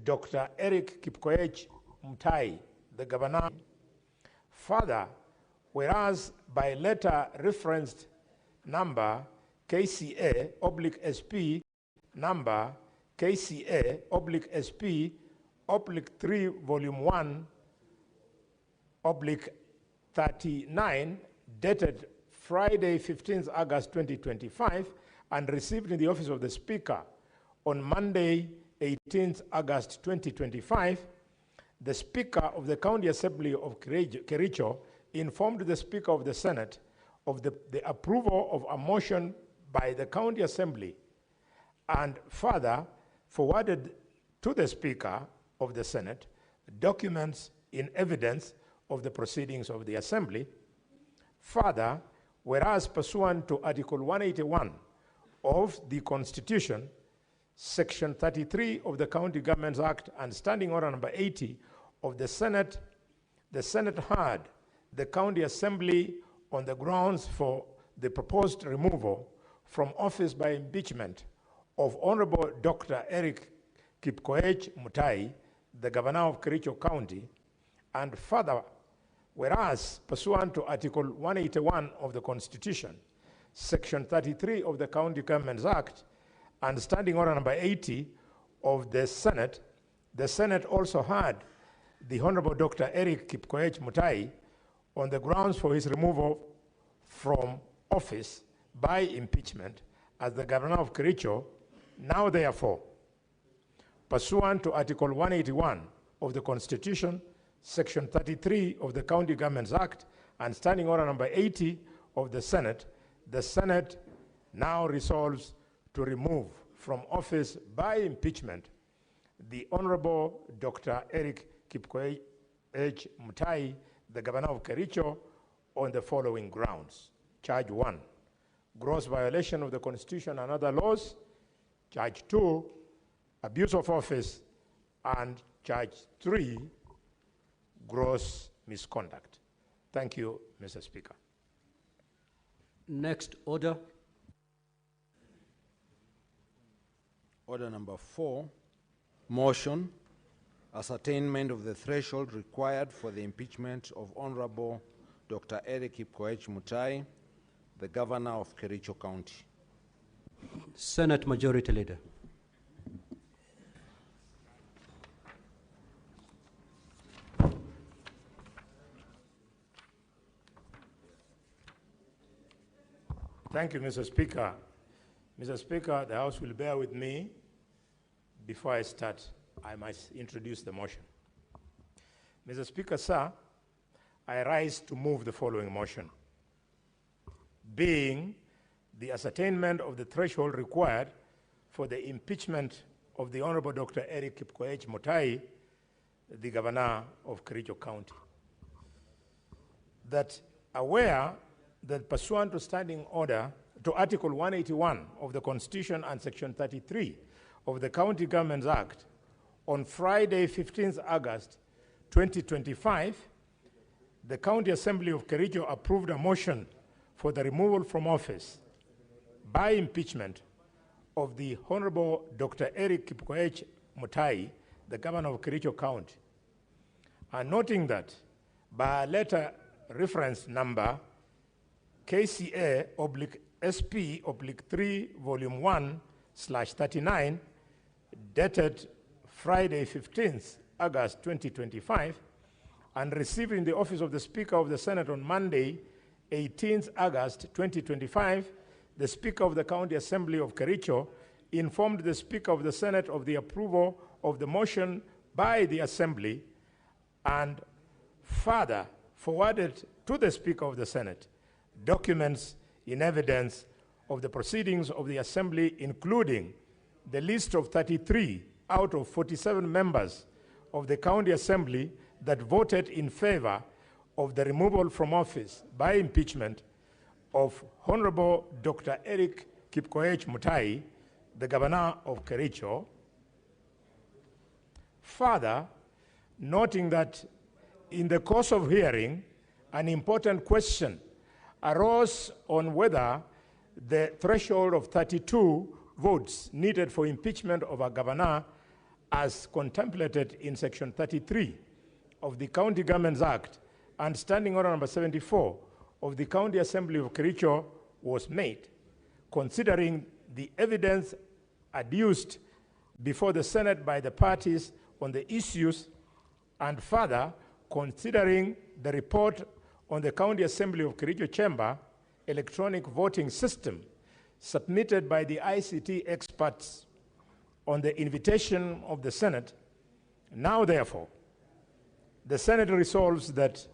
Dr. Eric Kipkoech Mutai, the governor. Further, whereas by letter referenced number KCA/SP number KCA/SP/3 volume 1/39 dated Friday 15th August 2025 and received in the office of the Speaker on Monday 18th August 2025, the Speaker of the County Assembly of Kericho informed the Speaker of the Senate of the approval of a motion by the County Assembly and further forwarded to the Speaker of the Senate documents in evidence of the proceedings of the Assembly. Further, whereas pursuant to Article 181 of the Constitution, Section 33 of the County Governments Act and Standing Order number 80 of the Senate heard the County Assembly on the grounds for the proposed removal from office by impeachment of Honorable Dr. Eric Kipkoech Mutai, the Governor of Kericho County, and further, whereas pursuant to Article 181 of the Constitution, Section 33 of the County Governments Act, and Standing Order number 80 of the Senate also heard the Honorable Dr. Eric Kipkoech Mutai on the grounds for his removal from office by impeachment as the Governor of Kericho. Now therefore, pursuant to Article 181 of the Constitution, Section 33 of the County Governments Act, and Standing Order number 80 of the Senate now resolves to remove from office by impeachment the Honorable Dr. Eric Kipkoech Mutai, the Governor of Kericho, on the following grounds. Charge 1, gross violation of the Constitution and other laws. Charge 2, abuse of office. And charge 3, gross misconduct. Thank you, Mr. Speaker. Next order. Order number 4, motion, ascertainment of the threshold required for the impeachment of Honorable Dr. Eric Kipkoech Mutai, the Governor of Kericho County. Senate Majority Leader. Thank you, Mr. Speaker. Mr. Speaker, the House will bear with me. Before I start, I must introduce the motion. Mr. Speaker, sir, I rise to move the following motion. Being the ascertainment of the threshold required for the impeachment of the Honorable Dr. Eric Kipkoech Mutai, the Governor of Kericho County. That aware that pursuant to standing order to Article 181 of the Constitution and Section 33 of the County Governments Act, on Friday, 15th August 2025, the County Assembly of Kericho approved a motion for the removal from office by impeachment of the Honorable Dr. Eric Kipkoech Mutai, the Governor of Kericho County, and noting that by a letter reference number KCA/SP/3 Volume 1/39, dated Friday, 15th August 2025, and received in the office of the Speaker of the Senate on Monday, 18th August 2025, the Speaker of the County Assembly of Kericho informed the Speaker of the Senate of the approval of the motion by the Assembly, and further forwarded to the Speaker of the Senate documents in evidence of the proceedings of the Assembly, including the list of 33 out of 47 members of the County Assembly that voted in favor of the removal from office by impeachment of Honorable Dr. Eric Kipkoech Mutai, the Governor of Kericho. Further, noting that in the course of hearing, an important question arose on whether the threshold of 32 votes needed for impeachment of a governor, as contemplated in Section 33 of the County Governments Act and Standing Order number 74 of the County Assembly of Kericho, was made, considering the evidence adduced before the Senate by the parties on the issues, and further considering the report on the County Assembly of Kericho Chamber electronic voting system submitted by the ICT experts on the invitation of the Senate. Now, therefore, the Senate resolves that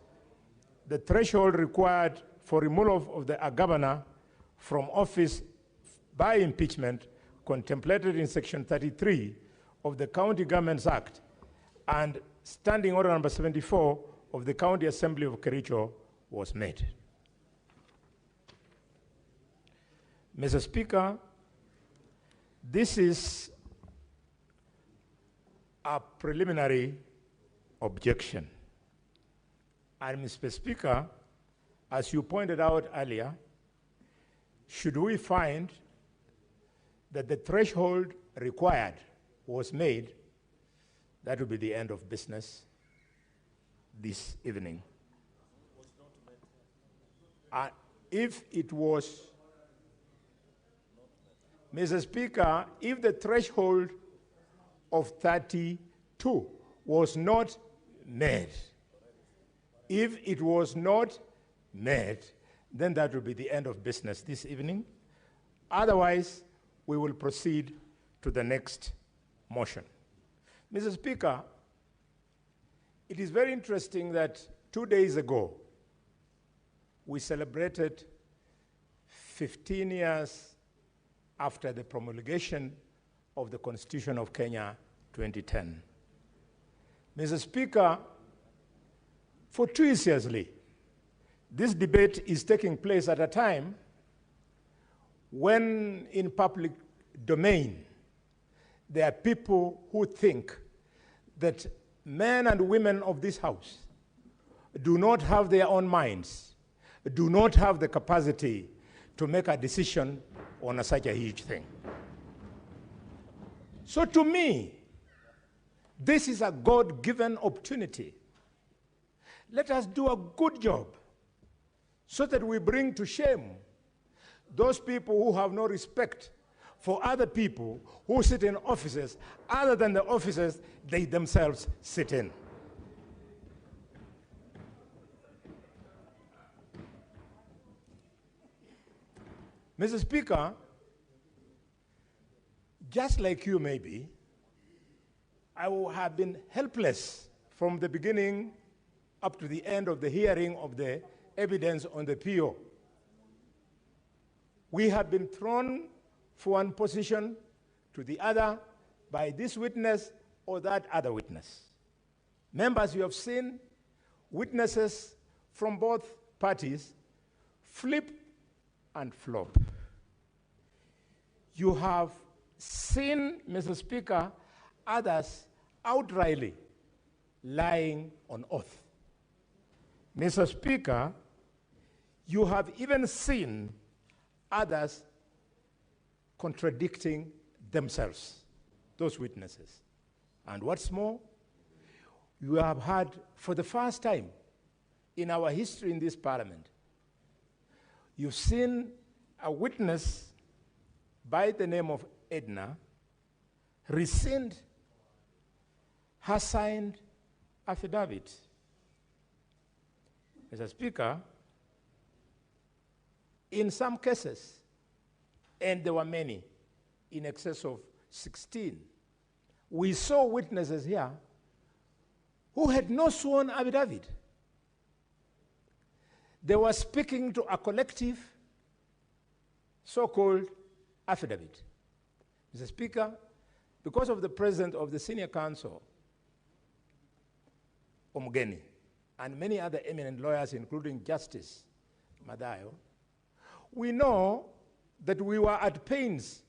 the threshold required for removal of a governor from office by impeachment, contemplated in Section 33 of the County Governments Act and Standing Order number 74 of the County Assembly of Kericho, was made. Mr. Speaker, this is a preliminary objection. And Mr. Speaker, as you pointed out earlier, should we find that the threshold required was made, that will be the end of business this evening. If it was, Mr. Speaker, if the threshold of 32 was not met, if it was not met, then that will be the end of business this evening. Otherwise, we will proceed to the next motion. Mr. Speaker, it is very interesting that 2 days ago, we celebrated 15 years after the promulgation of the Constitution of Kenya 2010. Mr. Speaker, fortuitously, this debate is taking place at a time when in public domain there are people who think that men and women of this House do not have their own minds, do not have the capacity to make a decision on such a huge thing. So to me, this is a God-given opportunity. Let us do a good job so that we bring to shame those people who have no respect for other people who sit in offices other than the offices they themselves sit in. Mr. Speaker, just like you maybe, I will have been helpless from the beginning up to the end of the hearing of the evidence on the PO. We have been thrown from one position to the other by this witness or that other witness. Members, you have seen witnesses from both parties flip and flop. You have seen, Mr. Speaker, others outrightly lying on oath. Mr. Speaker, you have even seen others contradicting themselves, those witnesses. And what's more, you have had, for the first time in our history in this parliament, you've seen a witness by the name of Edna rescind her signed affidavit. Mr. Speaker, in some cases, and there were many, in excess of 16, we saw witnesses here who had no sworn affidavit. They were speaking to a collective so-called affidavit. Mr. Speaker, because of the president of the senior counsel, Omugeni, and many other eminent lawyers, including Justice Madayo, we know that we were at pains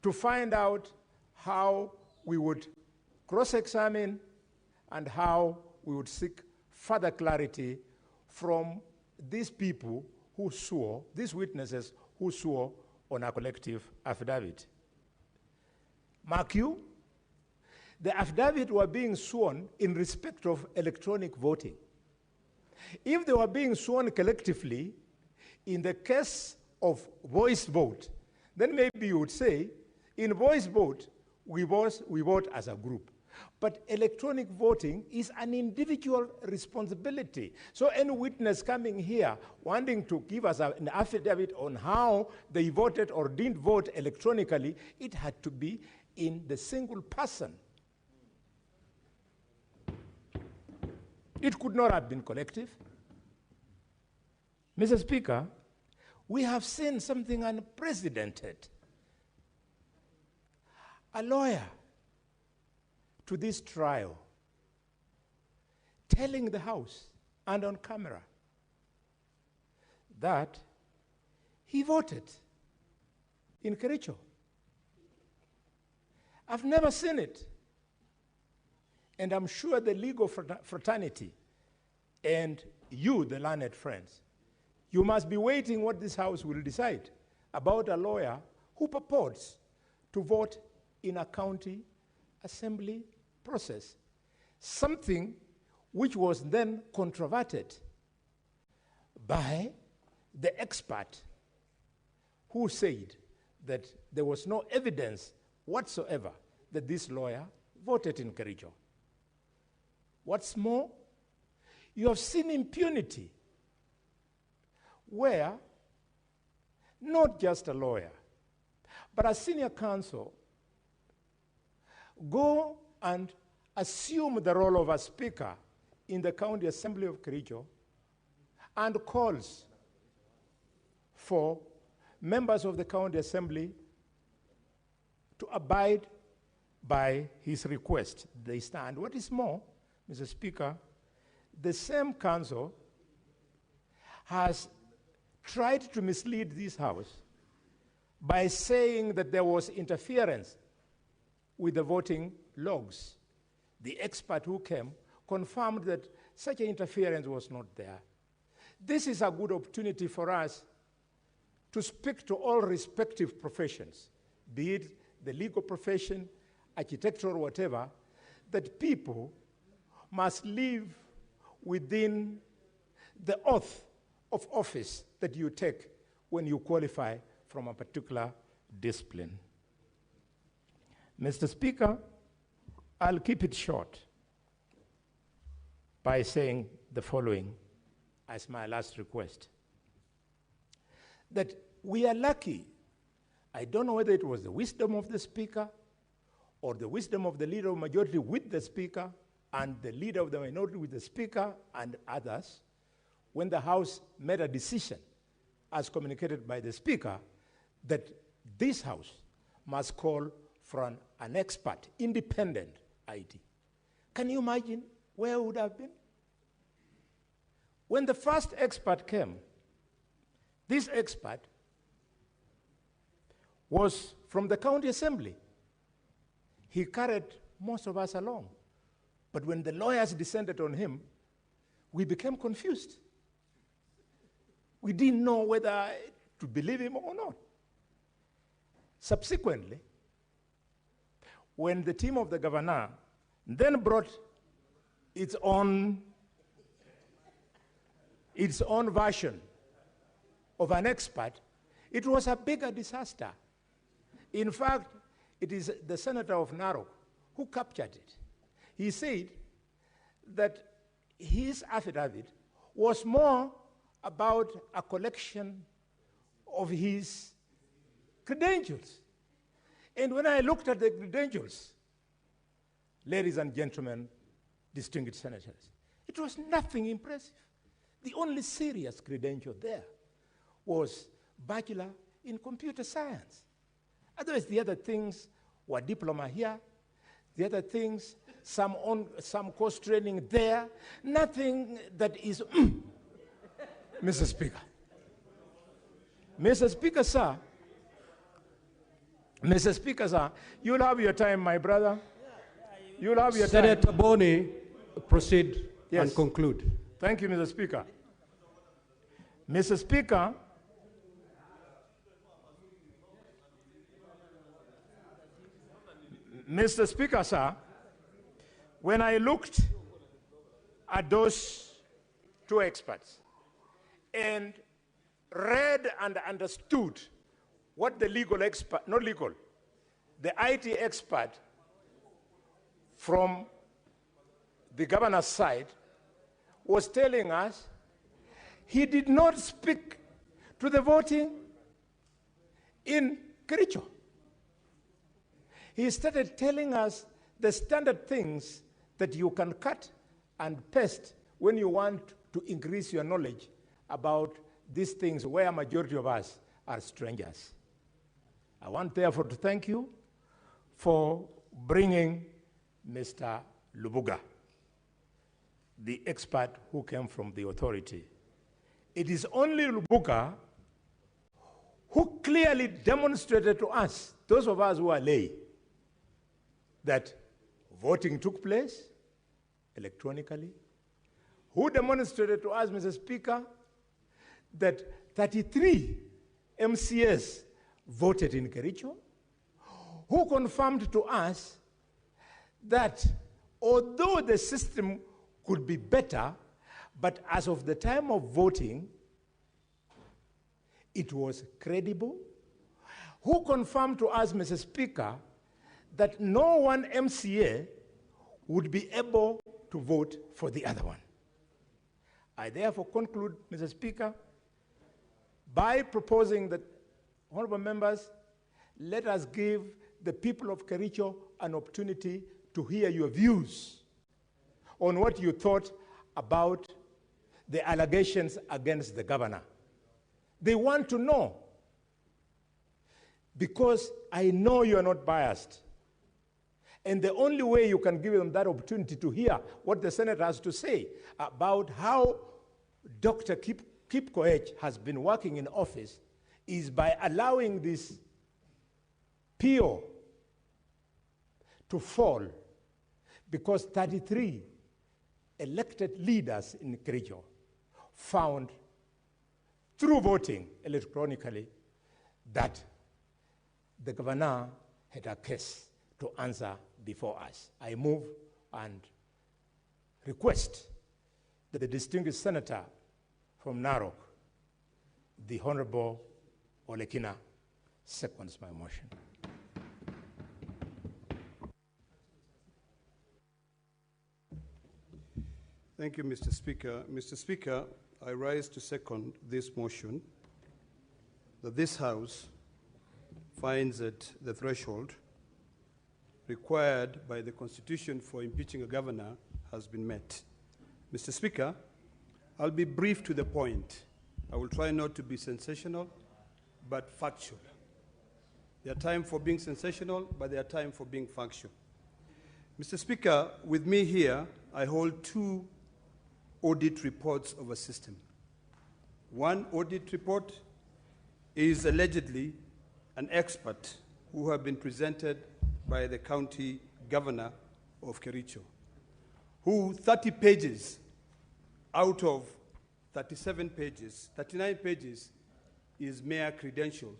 to find out how we would cross-examine and how we would seek further clarity from these people who swore, these witnesses who swore on a collective affidavit. Mark you, the affidavit were being sworn in respect of electronic voting. If they were being sworn collectively in the case of voice vote, then maybe you would say, in voice vote, we vote as a group. But electronic voting is an individual responsibility. So any witness coming here wanting to give us an affidavit on how they voted or didn't vote electronically, it had to be in the single person. It could not have been collective. Mr. Speaker, we have seen something unprecedented. A lawyer to this trial telling the House and on camera that he voted in Kericho. I've never seen it. And I'm sure the legal fraternity and you, the learned friends, you must be waiting what this House will decide about a lawyer who purports to vote in a county assembly process, something which was then controverted by the expert who said that there was no evidence whatsoever that this lawyer voted in Kericho. What's more, you have seen impunity where not just a lawyer, but a senior counsel go and assume the role of a speaker in the county assembly of Kericho and calls for members of the county assembly to abide by his request. They stand. What is more, Mr. Speaker, the same council has tried to mislead this House by saying that there was interference with the voting logs. The expert who came confirmed that such interference was not there. This is a good opportunity for us to speak to all respective professions, be it the legal profession, architectural, whatever, that people must live within the oath of office that you take when you qualify from a particular discipline. Mr. Speaker, I'll keep it short by saying the following as my last request. That we are lucky. I don't know whether it was the wisdom of the Speaker or the wisdom of the leader of the majority with the Speaker and the leader of the minority with the Speaker and others, when the House made a decision, as communicated by the Speaker, that this House must call for an expert, independent IT. Can you imagine where it would have been? When the first expert came, this expert was from the county assembly. He carried most of us along. But when the lawyers descended on him, we became confused. We didn't know whether to believe him or not. Subsequently, when the team of the governor then brought its own version of an expert, it was a bigger disaster. In fact, it is the senator of Narok who captured it. He said that his affidavit was more about a collection of his credentials. And when I looked at the credentials, ladies and gentlemen, distinguished senators, it was nothing impressive. The only serious credential there was bachelor in computer science. Otherwise, the other things were diploma here, the other things, some course training there, nothing that is, Mr. Speaker. Mr. Speaker, sir, Mr. Speaker, sir, you'll have your time, my brother. You'll have your time. Senator Boni, proceed Yes. and conclude. Thank you, Mr. Speaker. Mr. Speaker, Mr. Speaker, sir, when I looked at those two experts and read and understood what the legal expert, not legal, the IT expert from the governor's side was telling us, he did not speak to the voting in Kericho. He started telling us the standard things that you can cut and paste when you want to increase your knowledge about these things where a majority of us are strangers. I want therefore to thank you for bringing Mr. Lubuga, the expert who came from the authority. It is only Lubuga who clearly demonstrated to us, those of us who are lay, that voting took place electronically, who demonstrated to us, Mr. Speaker, that 33 MCS voted in Kericho, who confirmed to us that although the system could be better, but as of the time of voting, it was credible, who confirmed to us, Mr. Speaker, that no one MCA would be able to vote for the other one. I therefore conclude, Mr. Speaker, by proposing that, honorable members, let us give the people of Kericho an opportunity to hear your views on what you thought about the allegations against the governor. They want to know, because I know you are not biased. And the only way you can give them that opportunity to hear what the Senate has to say about how Dr. Kip Koech has been working in office is by allowing this PO to fall, because 33 elected leaders in Kericho found through voting electronically that the governor had a case to answer before us. I move and request that the distinguished senator from Narok, the Honorable Olekina, seconds my motion. Thank you, Mr. Speaker. Mr. Speaker, I rise to second this motion that this House finds that the threshold required by the Constitution for impeaching a governor has been met. Mr. Speaker, I'll be brief to the point. I will try not to be sensational, but factual. There are times for being sensational, but there are times for being factual. Mr. Speaker, with me here, I hold two audit reports of a system. One audit report is allegedly an expert who have been presented by the county governor of Kericho, who 30 pages out of 37 pages, 39 pages is mere credentials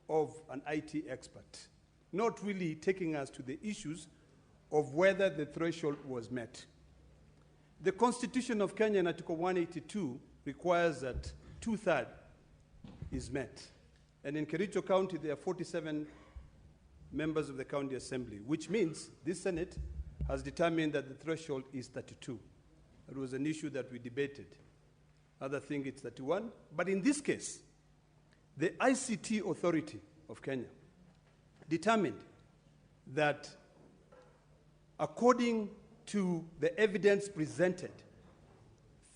of an IT expert, not really taking us to the issues of whether the threshold was met. The Constitution of Kenya in Article 182 requires that 2/3 is met. And in Kericho County, there are 47 members of the County Assembly, which means this Senate has determined that the threshold is 32. It was an issue that we debated. Others think it's 31. But in this case, the ICT Authority of Kenya determined that according to the evidence presented,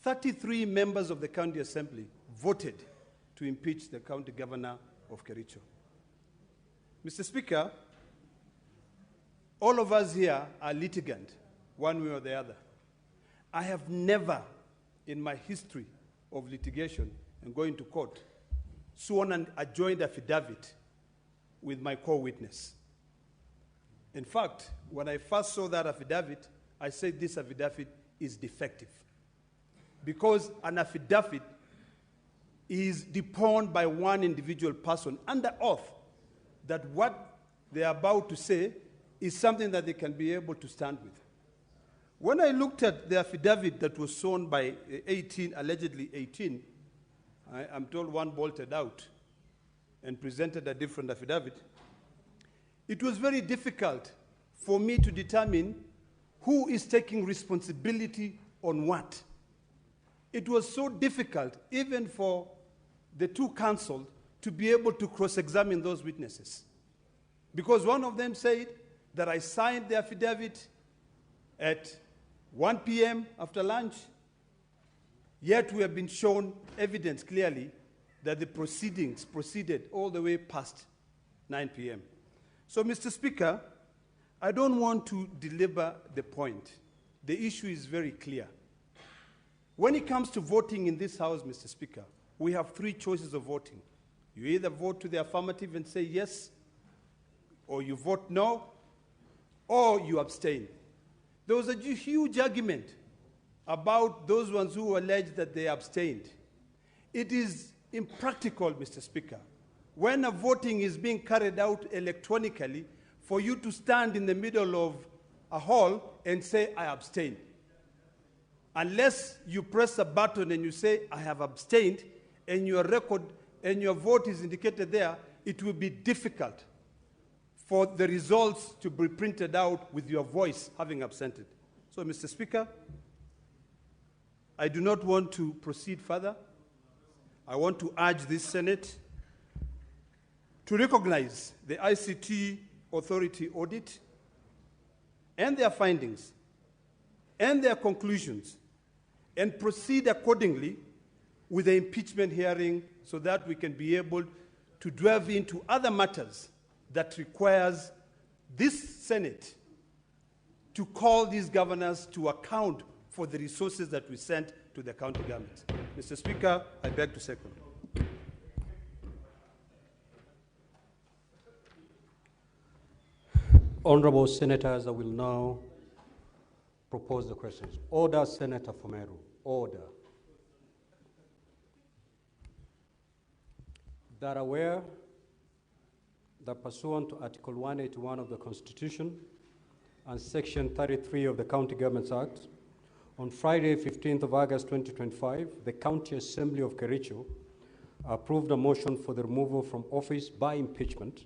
33 members of the County Assembly voted to impeach the county governor of Kericho. Mr. Speaker, all of us here are litigant, one way or the other. I have never, in my history of litigation and going to court, sworn a joint affidavit with my co-witness. In fact, when I first saw that affidavit, I said this affidavit is defective, because an affidavit is deponed by one individual person under oath that what they are about to say is something that they can be able to stand with. When I looked at the affidavit that was sworn by 18, allegedly 18, I'm told one bolted out and presented a different affidavit, it was very difficult for me to determine who is taking responsibility on what. It was so difficult, even for the two counsel, to be able to cross-examine those witnesses. Because one of them said that I signed the affidavit at 1 p.m. after lunch, yet we have been shown evidence clearly that the proceedings proceeded all the way past 9 p.m. So, Mr. Speaker, I don't want to belabor the point. The issue is very clear. When it comes to voting in this House, Mr. Speaker, we have three choices of voting. You either vote to the affirmative and say yes, or you vote no, or you abstain. There was a huge argument about those ones who alleged that they abstained. It is impractical, Mr. Speaker, when a voting is being carried out electronically, for you to stand in the middle of a hall and say, I abstain. Unless you press a button and you say, I have abstained, and your record and your vote is indicated there, it will be difficult for the results to be printed out with your voice having absented. So, Mr. Speaker, I do not want to proceed further. I want to urge this Senate to recognize the ICT Authority audit and their findings and their conclusions, and proceed accordingly with the impeachment hearing so that we can be able to delve into other matters that requires this Senate to call these governors to account for the resources that we sent to the county governments. Mr. Speaker, I beg to second. Honorable Senators, I will now propose the questions. Order, Senator Fumeru. Order. That aware that pursuant to Article 181 of the Constitution and Section 33 of the County Governments Act, on Friday, 15th of August 2025, the County Assembly of Kericho approved a motion for the removal from office by impeachment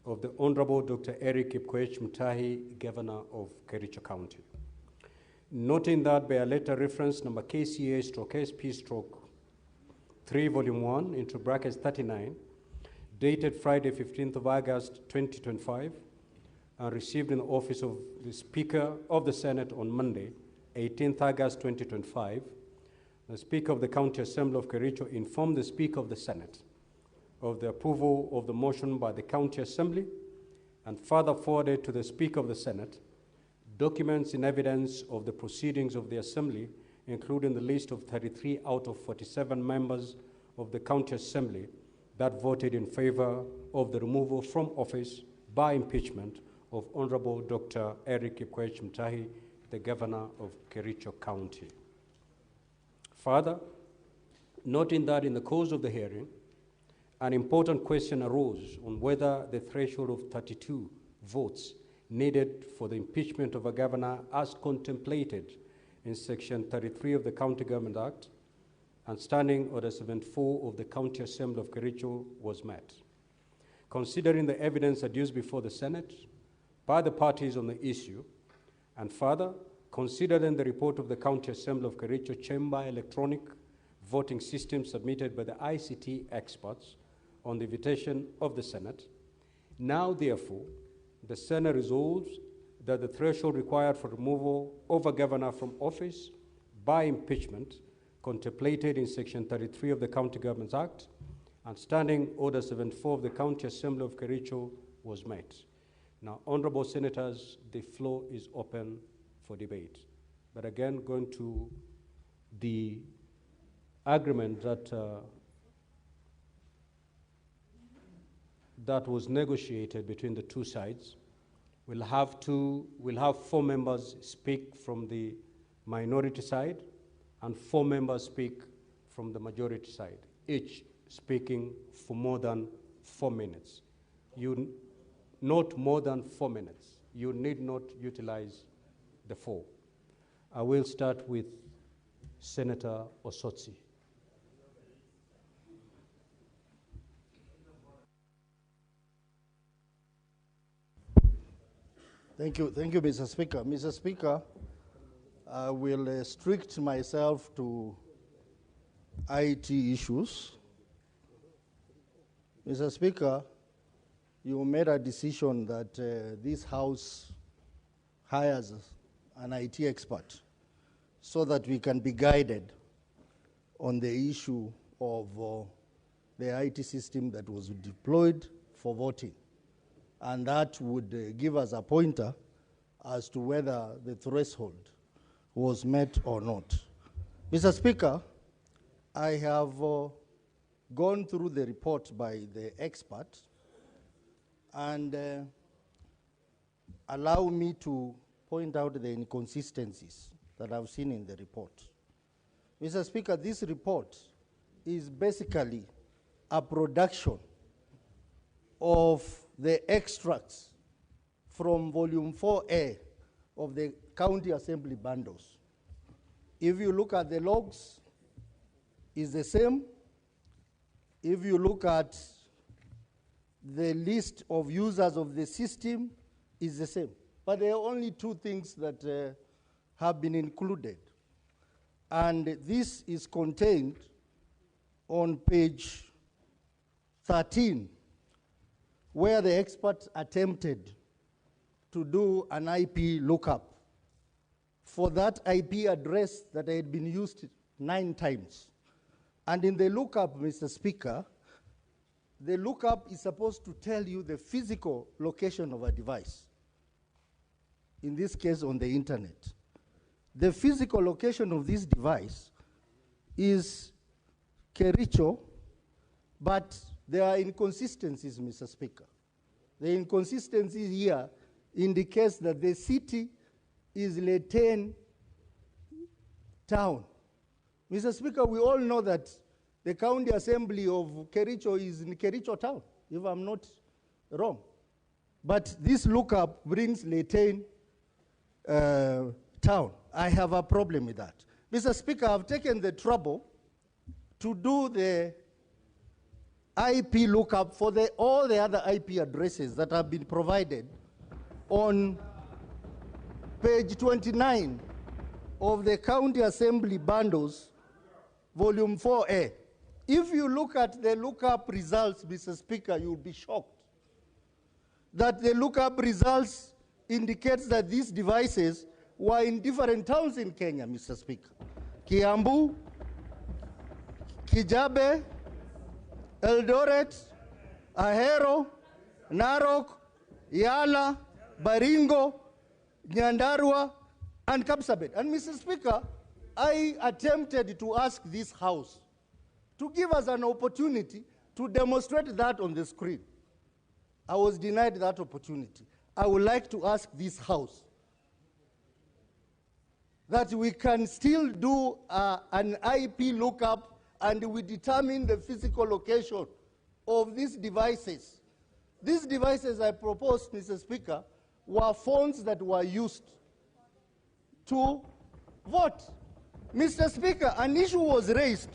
of the Honorable Dr. Eric Mutai, Governor of Kericho County. Noting that by a letter reference number KCA/SP/3 Volume 1 into brackets 39, dated Friday, 15th of August 2025, and received in the office of the Speaker of the Senate on Monday, 18th August 2025, the Speaker of the County Assembly of Kericho informed the Speaker of the Senate of the approval of the motion by the County Assembly, and further forwarded to the Speaker of the Senate documents in evidence of the proceedings of the Assembly, including the list of 33 out of 47 members of the County Assembly that voted in favor of the removal from office by impeachment of Honorable Dr. Eric Mutai, the Governor of Kericho County. Further, noting that in the course of the hearing, an important question arose on whether the threshold of 32 votes needed for the impeachment of a governor as contemplated in Section 33 of the County Government Act and Standing Order 74 of the County Assembly of Kericho was met. Considering the evidence adduced before the Senate by the parties on the issue, and further, considering the report of the County Assembly of Kericho Chamber electronic voting system submitted by the ICT experts on the invitation of the Senate, now therefore, the Senate resolves that the threshold required for removal of a governor from office by impeachment contemplated in Section 33 of the County Governments Act and Standing Order 74 of the County Assembly of Kericho was met. Now, honorable senators, the floor is open for debate. But again, going to the agreement that was negotiated between the two sides, we'll have 4 members speak from the minority side and 4 members speak from the majority side, each speaking for more than 4 minutes. Not more than 4 minutes. You need not utilize the 4. I will start with Senator Osotsi. Thank you, Mr. Speaker. Mr. Speaker, I will restrict myself to IT issues. Mr. Speaker, you made a decision that this House hires an IT expert so that we can be guided on the issue of the IT system that was deployed for voting. And that would give us a pointer as to whether the threshold was met or not. Mr. Speaker, I have gone through the report by the expert, and allow me to point out the inconsistencies that I've seen in the report. Mr. Speaker, this report is basically a production of the extracts from volume 4A of the County Assembly bundles. If you look at the logs, it's the same. If you look at the list of users of the system, it's the same. But there are only 2 things that have been included. And this is contained on page 13, where the experts attempted to do an IP lookup for that IP address that had been used 9 times. And in the lookup, Mr. Speaker, the lookup is supposed to tell you the physical location of a device, in this case on the internet. The physical location of this device is Kericho, but there are inconsistencies, Mr. Speaker. The inconsistency here indicates that the city is Leten town. Mr. Speaker, we all know that the county assembly of Kericho is in Kericho town, if I'm not wrong. But this lookup brings Leyten town. I have a problem with that. Mr. Speaker, I've taken the trouble to do the IP lookup for all the other IP addresses that have been provided on page 29 of the County Assembly bundles, volume 4A. If you look at the lookup results, Mr. Speaker, you'll be shocked that the lookup results indicates that these devices were in different towns in Kenya, Mr. Speaker. Kiambu, Kijabe, Eldoret, Ahero, Narok, Yala, Baringo, Nyandarua, and Kapsabet. And Mr. Speaker, I attempted to ask this House to give us an opportunity to demonstrate that on the screen. I was denied that opportunity. I would like to ask this House that we can still do an IP lookup and we determine the physical location of these devices. These devices I proposed, Mr. Speaker, were phones that were used to vote. Mr. Speaker, an issue was raised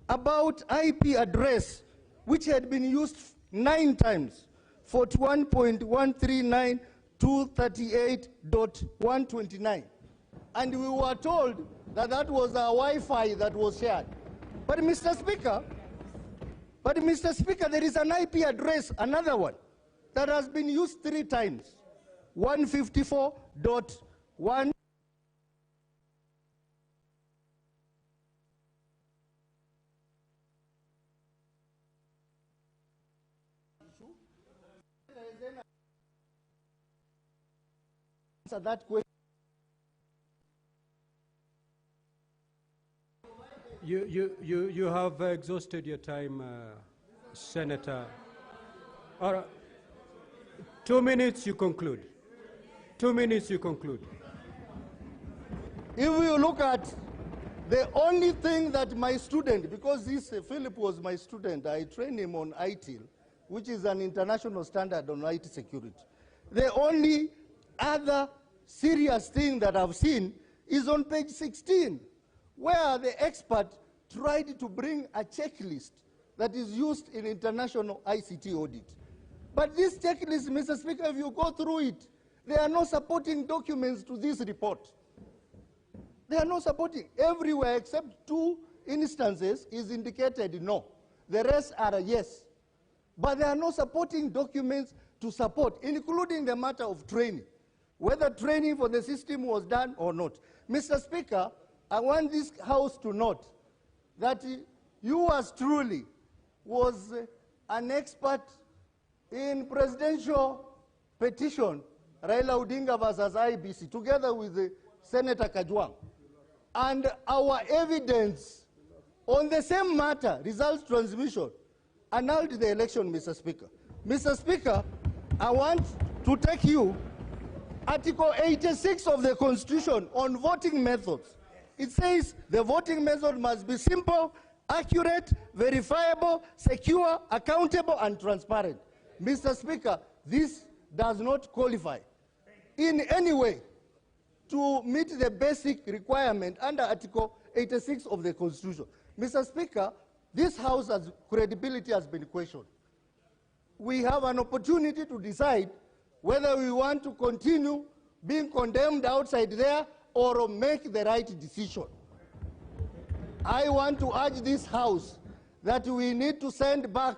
about IP address which had been used 9 times, 41.139.238.129. And we were told that that was our Wi-Fi that was shared. But Mr. Speaker, there is an IP address, another one, that has been used 3 times, 154.1. Answer that question. You have exhausted your time, Senator. All right. 2 minutes, you conclude. 2 minutes, you conclude. If you look at the only thing that my student, because this Philip was my student, I trained him on ITIL, which is an international standard on IT security. The only other serious thing that I've seen is on page 16, where the expert tried to bring a checklist that is used in international ICT audit. But this checklist, Mr. Speaker, if you go through it, there are no supporting documents to this report. There are no supporting. Everywhere except 2 instances is indicated no. The rest are a yes. But there are no supporting documents to support, including the matter of training, whether training for the system was done or not. Mr. Speaker, I want this House to note that yours truly was an expert in presidential petition, Raila Odinga versus IBC, together with Senator Kajwang. And our evidence on the same matter, results transmission, annulled the election, Mr. Speaker. Mr. Speaker, I want to take you Article 86 of the Constitution on voting methods. It says the voting method must be simple, accurate, verifiable, secure, accountable, and transparent. Mr. Speaker, this does not qualify in any way to meet the basic requirement under Article 86 of the Constitution. Mr. Speaker, this House's credibility has been questioned. We have an opportunity to decide whether we want to continue being condemned outside there or make the right decision. I want to urge this House that we need to send back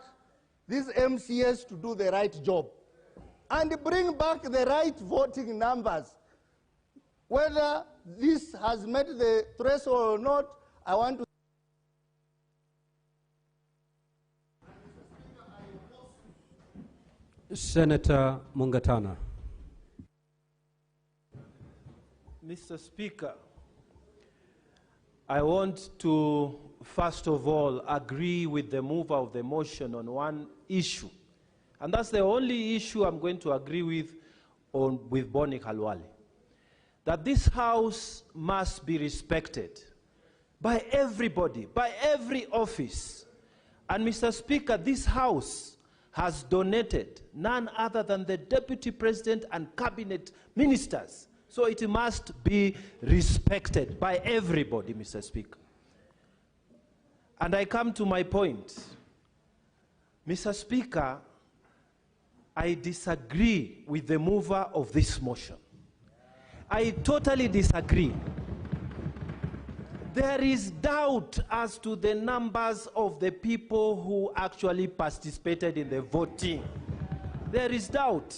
these MCS to do the right job and bring back the right voting numbers. Whether this has met the threshold or not, I want to. Senator Mungatana. Mr. Speaker, I want to, first of all, agree with the mover of the motion on one issue. And that's the only issue I'm going to agree with Bonnie Khalwale. That this House must be respected. by everybody, by every office. And Mr. Speaker, this House has donated none other than the Deputy President and Cabinet Ministers. So it must be respected by everybody, Mr. Speaker. And I come to my point. Mr. Speaker, I disagree with the mover of this motion. I totally disagree. There is doubt as to the numbers of the people who actually participated in the voting. There is doubt.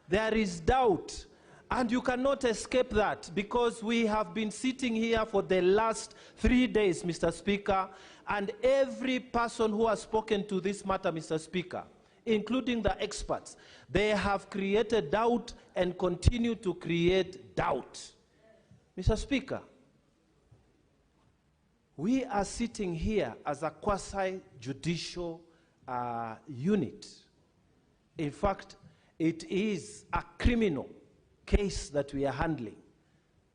There is doubt. And you cannot escape that, because we have been sitting here for the last 3 days, Mr. Speaker, and every person who has spoken to this matter, Mr. Speaker, including the experts, they have created doubt and continue to create doubt. Mr. Speaker, we are sitting here as a quasi-judicial unit. In fact, it is a criminal case that we are handling,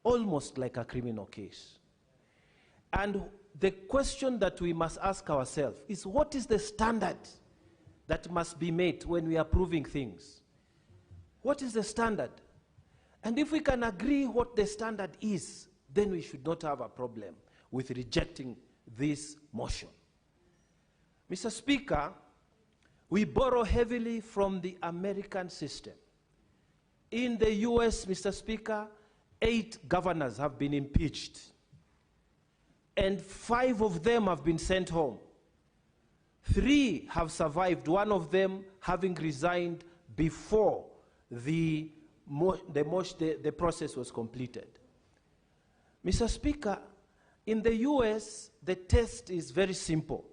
almost like a criminal case. And the question that we must ask ourselves is, what is the standard that must be met when we are proving things? What is the standard? And if we can agree what the standard is, then we should not have a problem with rejecting this motion. Mr. Speaker, we borrow heavily from the American system. In the US, Mr. Speaker, 8 governors have been impeached, and 5 of them have been sent home. 3 have survived, one of them having resigned before the process was completed. Mr. Speaker, in the US, the test is very simple.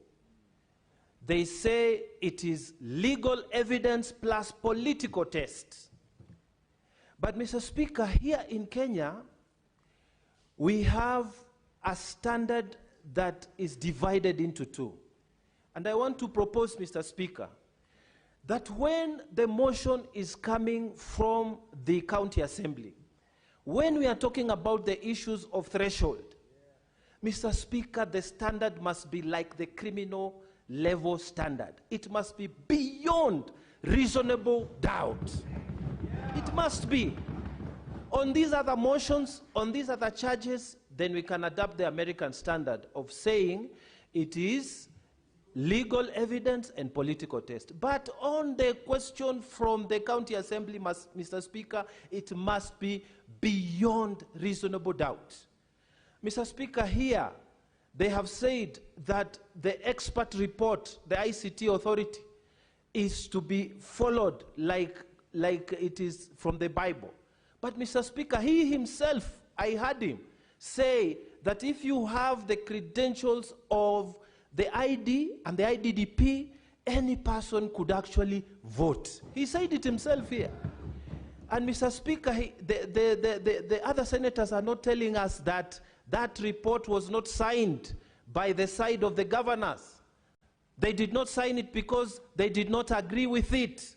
They say it is legal evidence plus political test. But Mr. Speaker, here in Kenya, we have a standard that is divided into 2. And I want to propose, Mr. Speaker, that when the motion is coming from the county assembly, when we are talking about the issues of threshold, Mr. Speaker, the standard must be like the criminal level standard. It must be beyond reasonable doubt. It must be. On these other motions, on these other charges, then we can adopt the American standard of saying it is legal evidence and political test. But on the question from the county assembly, Mr. Speaker, it must be beyond reasonable doubt. Mr. Speaker, here they have said that the expert report, the ICT authority, is to be followed like it is from the Bible. But Mr. Speaker, he himself, I heard him say that if you have the credentials of the ID and the IDDP, any person could actually vote. He said it himself here. And Mr. Speaker, the other senators are not telling us that that report was not signed by the side of the governors. They did not sign it because they did not agree with it.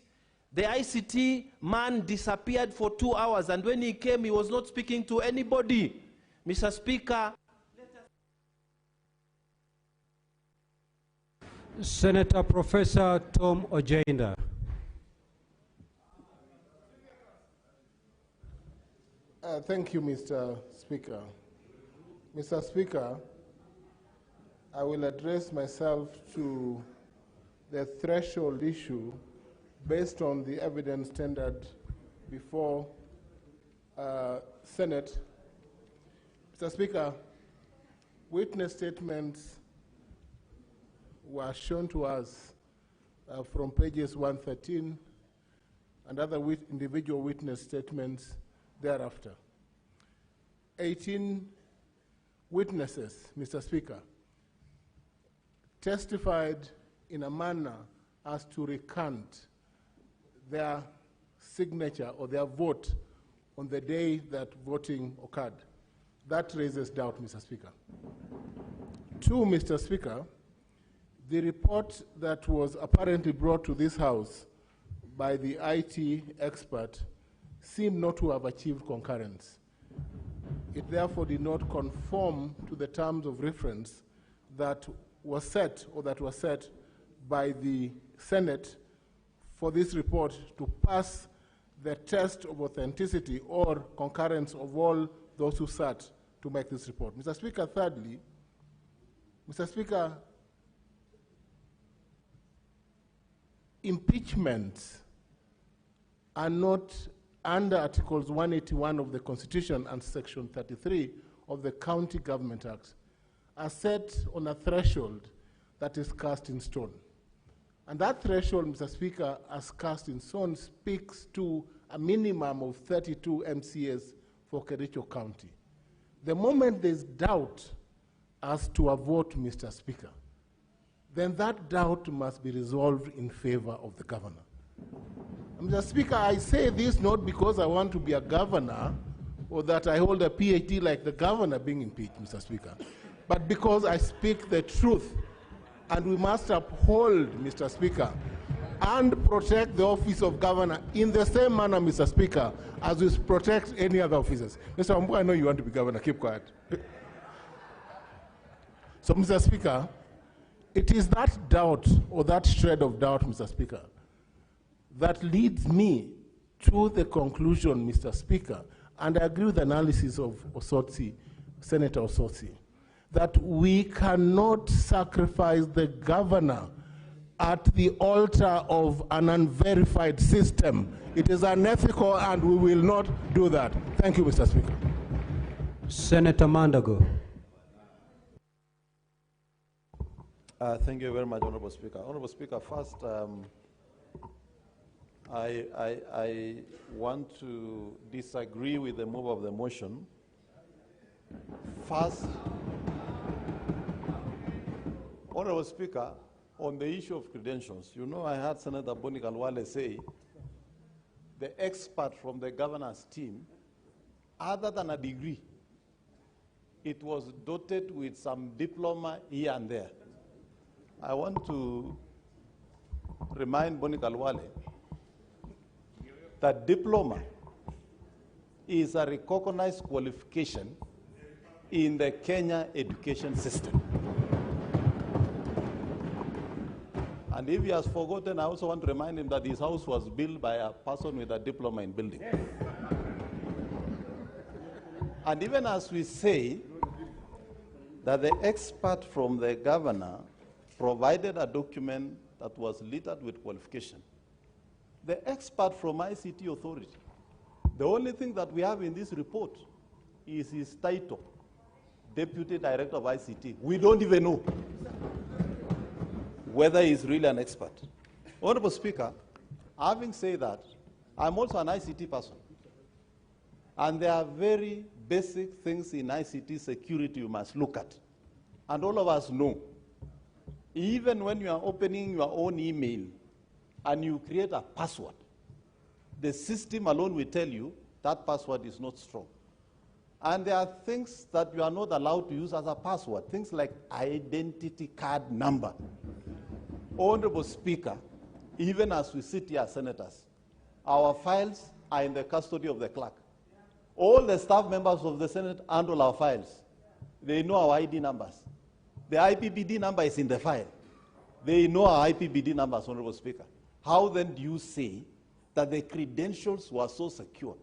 The ICT man disappeared for 2 hours, and when he came, he was not speaking to anybody. Mr. Speaker, Senator Professor Tom Ojenda. Thank you, Mr. Speaker. Mr. Speaker, I will address myself to the threshold issue based on the evidence tendered before Senate. Mr. Speaker, witness statements were shown to us from pages 113 and other individual witness statements thereafter. 18 witnesses, Mr. Speaker, testified in a manner as to recant their signature or their vote on the day that voting occurred. That raises doubt, Mr. Speaker. 2, Mr. Speaker, the report that was apparently brought to this House by the IT expert seemed not to have achieved concurrence. it therefore did not conform to the terms of reference that was set or that was set by the Senate for this report to pass the test of authenticity or concurrence of all those who sat to make this report. Mr. Speaker, thirdly, Mr. Speaker, impeachments are not under Articles 181 of the Constitution and Section 33 of the County Government Act, are set on a threshold that is cast in stone. And that threshold, Mr. Speaker, as cast in stone, speaks to a minimum of 32 MCAs for Kericho County. The moment there's doubt as to a vote, Mr. Speaker, then that doubt must be resolved in favor of the governor. Mr. Speaker, I say this not because I want to be a governor or that I hold a PhD like the governor being impeached, Mr. Speaker, but because I speak the truth. And we must uphold, Mr. Speaker, and protect the office of governor in the same manner, Mr. Speaker, as we protect any other officers. Mr. Wambua, I know you want to be governor. Keep quiet. So, Mr. Speaker, it is that doubt or that shred of doubt, Mr. Speaker, that leads me to the conclusion, Mr. Speaker, and I agree with the analysis of Osotsi, Senator Osotsi, that we cannot sacrifice the governor at the altar of an unverified system. It is unethical and we will not do that. Thank you, Mr. Speaker. Senator Mandago. Thank you very much, Honorable Speaker. Honorable Speaker, first, I want to disagree with the move of the motion. First, Honorable Speaker, on the issue of credentials, you know, I heard Senator Boni Kalwale say the expert from the governor's team, other than a degree, it was dotted with some diploma here and there. I want to remind Boni Kalwale that diploma is a recognized qualification in the Kenya education system. And if he has forgotten, I also want to remind him that his house was built by a person with a diploma in building. Yes. And even as we say that the expert from the governor provided a document that was littered with qualification, the expert from ICT Authority, the only thing that we have in this report is his title, Deputy Director of ICT. We don't even know whether he's really an expert. Honorable Speaker, having said that, I'm also an ICT person. And there are very basic things in ICT security you must look at. And all of us know, even when you are opening your own email and you create a password, the system alone will tell you that password is not strong. And there are things that you are not allowed to use as a password, things like identity card number. Honorable Speaker, even as we sit here as senators, our files are in the custody of the clerk. All the staff members of the Senate handle our files. They know our ID numbers. The IPPD number is in the file. They know our IPPD numbers, Honorable Speaker. How then do you say that the credentials were so secure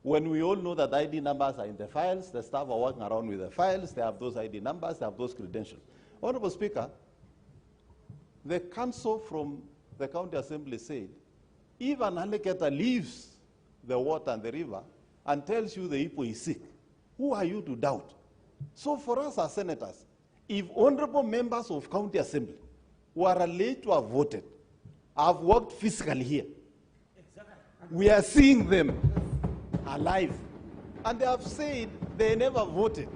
when we all know that ID numbers are in the files, the staff are working around with the files, they have those ID numbers, they have those credentials? Honorable Speaker, the council from the county assembly said, if an alligator leaves the water and the river and tells you the Igbo is sick, who are you to doubt? So for us as senators, if honorable members of county assembly who are alleged to have voted, have worked physically here, we are seeing them alive, and they have said they never voted.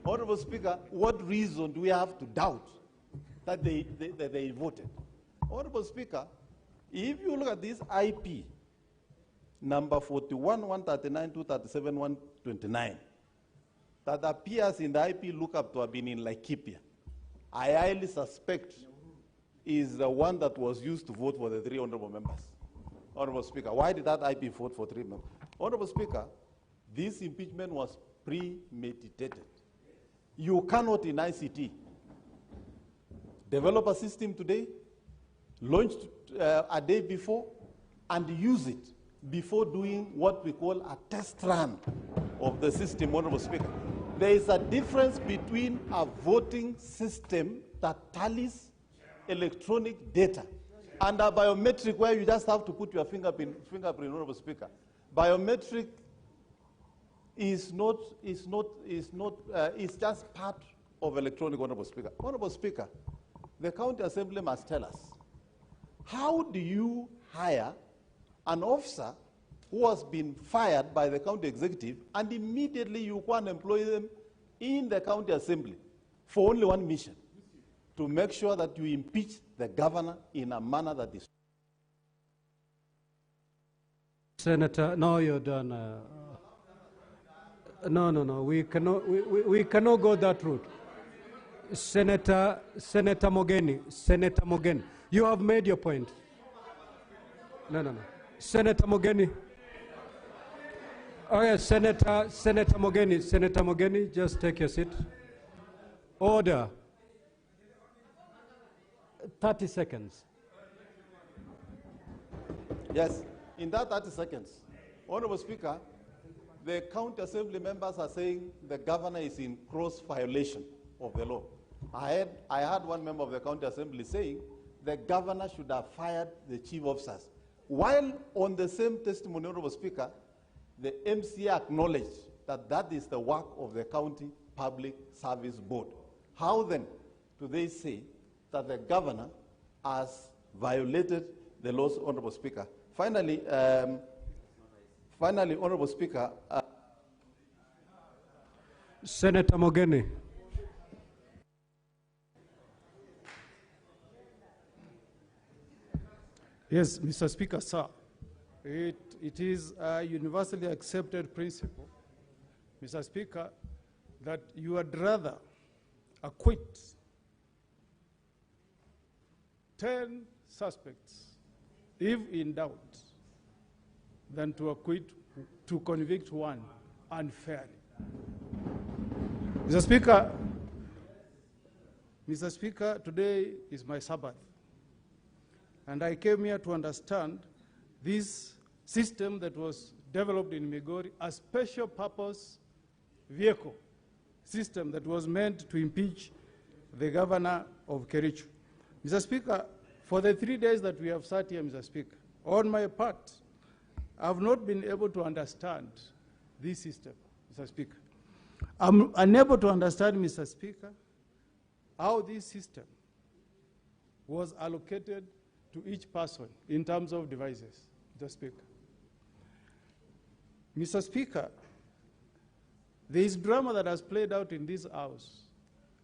Honorable Speaker, what reason do we have to doubt that they voted? Honorable Speaker, if you look at this IP, number 41, 139, 237, 129, that appears in the IP lookup to have been in Laikipia, I highly suspect is the one that was used to vote for the 3 honorable members. Honorable Speaker, why did that IP vote for 3 members? Honorable Speaker, this impeachment was premeditated. You cannot in ICT develop a system today, launch a day before, and use it before doing what we call a test run of the system, Honorable Speaker. There is a difference between a voting system that tallies electronic data and a biometric where you just have to put your fingerprint, Honorable Speaker. Biometric is just part of electronic, Honorable Speaker. Honorable Speaker, the County Assembly must tell us, how do you hire an officer who has been fired by the county executive and immediately you go and employ them in the County Assembly for only one mission, to make sure that you impeach the governor in a manner that is... Senator, no, you're done. No. We cannot go that route. Senator Mogeni, you have made your point. No. Senator Mogeni. Oh yes, Senator Mogeni, just take your seat. Order. 30 seconds. Yes, in that 30 seconds, Honorable Speaker, the County Assembly members are saying the governor is in gross violation of the law. I heard one member of the County Assembly saying the governor should have fired the chief officers. While on the same testimony, Honorable Speaker, the MCA acknowledged that that is the work of the County Public Service Board. How then do they say that the governor has violated the laws, Honorable Speaker? Finally, Honorable Speaker. Senator Mogeni. Yes, Mr. Speaker, sir. It is a universally accepted principle, Mr. Speaker, that you would rather acquit 10 suspects, if in doubt, than to convict one unfairly. Mr. Speaker, today is my Sabbath, and I came here to understand this system that was developed in Migori, a special purpose vehicle system that was meant to impeach the governor of Kericho. Mr. Speaker, for the 3 days that we have sat here, Mr. Speaker, on my part, I have not been able to understand this system, Mr. Speaker. I'm unable to understand, Mr. Speaker, how this system was allocated to each person in terms of devices, Mr. Speaker. Mr. Speaker, there is drama that has played out in this House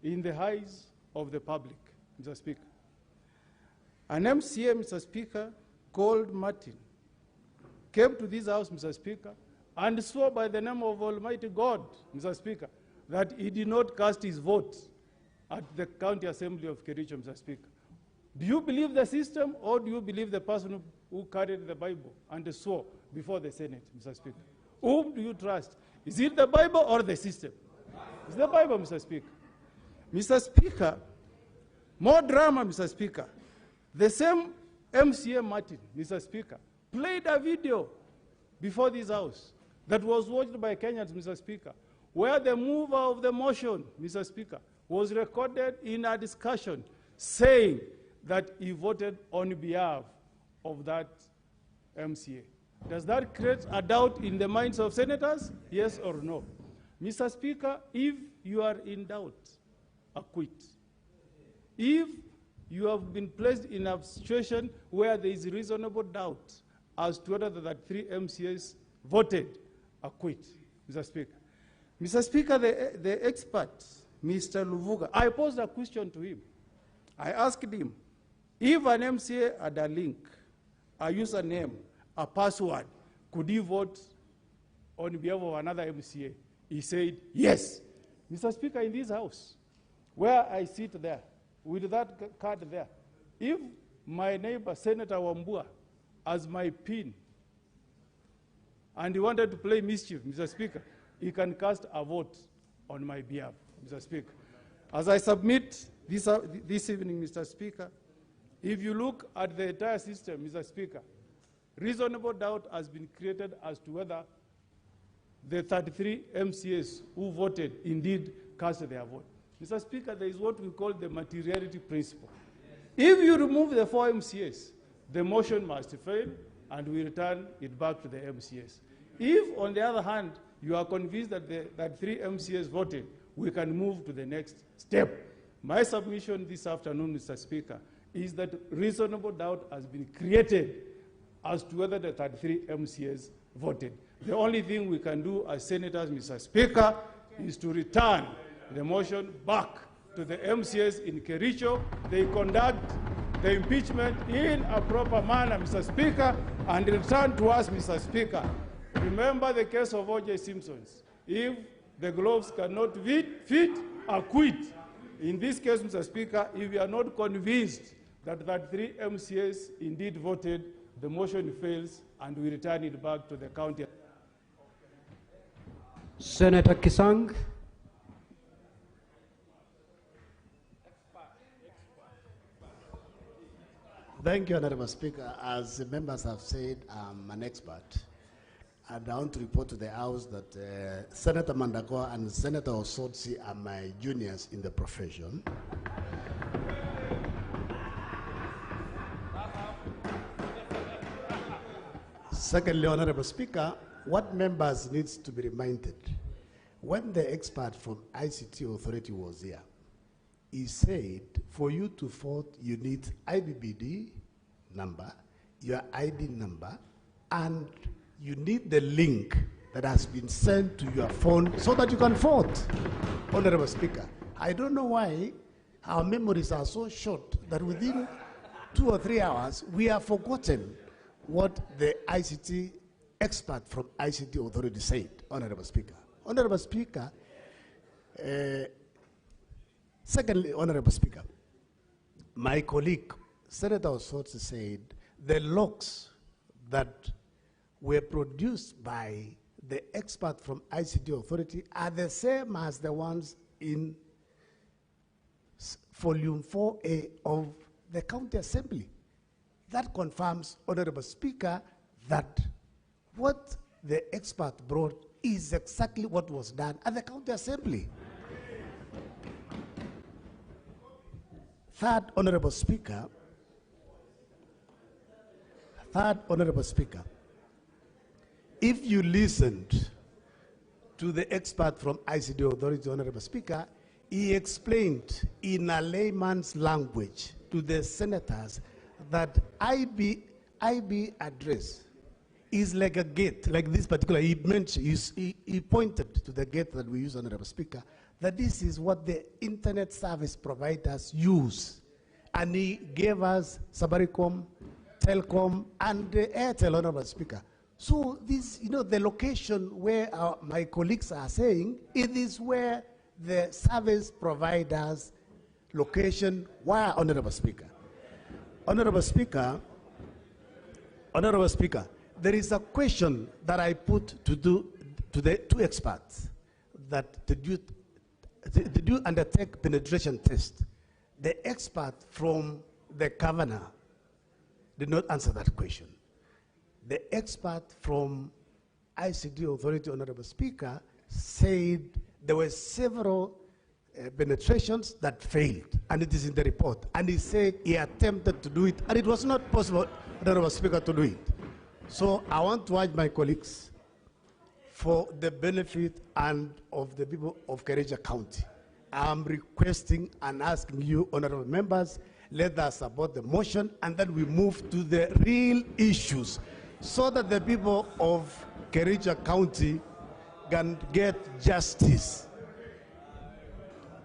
in the eyes of the public, Mr. Speaker. An MCA, Mr. Speaker, called Martin, came to this House, Mr. Speaker, and swore by the name of Almighty God, Mr. Speaker, that he did not cast his vote at the County Assembly of Kericho, Mr. Speaker. Do you believe the system, or do you believe the person who carried the Bible and swore before the Senate, Mr. Speaker? Whom do you trust? Is it the Bible or the system? It's the Bible, Mr. Speaker. Mr. Speaker, more drama, Mr. Speaker. The same MCA Martin, Mr. Speaker, played a video before this House that was watched by Kenyans, Mr. Speaker, where the mover of the motion, Mr. Speaker, was recorded in a discussion saying that he voted on behalf of that MCA. Does that create a doubt in the minds of senators? Yes or no? Mr. Speaker, if you are in doubt, acquit. If you have been placed in a situation where there is reasonable doubt as to whether that 3 MCAs voted, acquit, Mr. Speaker. Mr. Speaker, the expert, Mr. Luvuga, I posed a question to him. I asked him, if an MCA had a link, a username, a password, could he vote on behalf of another MCA? He said, yes. Mr. Speaker, in this House, where I sit there, with that card there, if my neighbor, Senator Wambua, has my PIN, and he wanted to play mischief, Mr. Speaker, he can cast a vote on my behalf, Mr. Speaker. As I submit this evening, Mr. Speaker, if you look at the entire system, Mr. Speaker, reasonable doubt has been created as to whether the 33 MCAs who voted indeed cast their vote. Mr. Speaker, there is what we call the materiality principle. If you remove the 4 MCAs, the motion must fail and we return it back to the MCAs. If, on the other hand, you are convinced that 3 MCAs voted, we can move to the next step. My submission this afternoon, Mr. Speaker, is that reasonable doubt has been created as to whether the 33 MCAs voted. The only thing we can do as senators, Mr. Speaker, is to return the motion back to the MCAs in Kericho. They conduct the impeachment in a proper manner, Mr. Speaker, and return to us, Mr. Speaker. Remember the case of O.J. Simpson's. If the gloves cannot fit, acquit. In this case, Mr. Speaker, if we are not convinced that 3 MCAs indeed voted, the motion fails and we return it back to the county. Senator Kisang. Thank you, Honorable Speaker. As the members have said, I'm an expert. And I want to report to the House that Senator Mandagoa and Senator Osotsi are my juniors in the profession. Secondly, Honorable Speaker, what members needs to be reminded, when the expert from ICT Authority was here, he said for you to vote, you need IBBD number, your ID number, and you need the link that has been sent to your phone so that you can vote. Honorable Speaker, I don't know why our memories are so short that within 2 or 3 hours, we have forgotten what the ICT expert from ICT Authority said, Honorable Speaker. Honorable Speaker, secondly, Honorable Speaker, my colleague, Senator Osotsi, said the logs that were produced by the expert from ICT Authority are the same as the ones in volume 4A of the County Assembly. That confirms, Honorable Speaker, that what the expert brought is exactly what was done at the County Assembly. Third, Honorable Speaker, if you listened to the expert from ICT Authority, Honorable Speaker, he explained in a layman's language to the senators that IB address is like a gate, like this particular, he pointed to the gate that we use, Honorable Speaker, that this is what the internet service providers use. And he gave us Safaricom, Telcom, and Airtel, Honorable Speaker. So this, the location where my colleagues are saying, it is where the service providers location were, Honorable Speaker. Honorable Speaker, there is a question that I put to the 2 experts that did you undertake penetration test? The expert from the governor did not answer that question. The expert from ICT Authority, Honorable Speaker, said there were several penetrations that failed, and it is in the report. And he said he attempted to do it, and it was not possible, Honorable Speaker, to do it. So I want to urge my colleagues, for the benefit and of the people of Kericho County, I'm requesting and asking you, honorable members, let us support the motion, and then we move to the real issues, so that the people of Kericho County can get justice.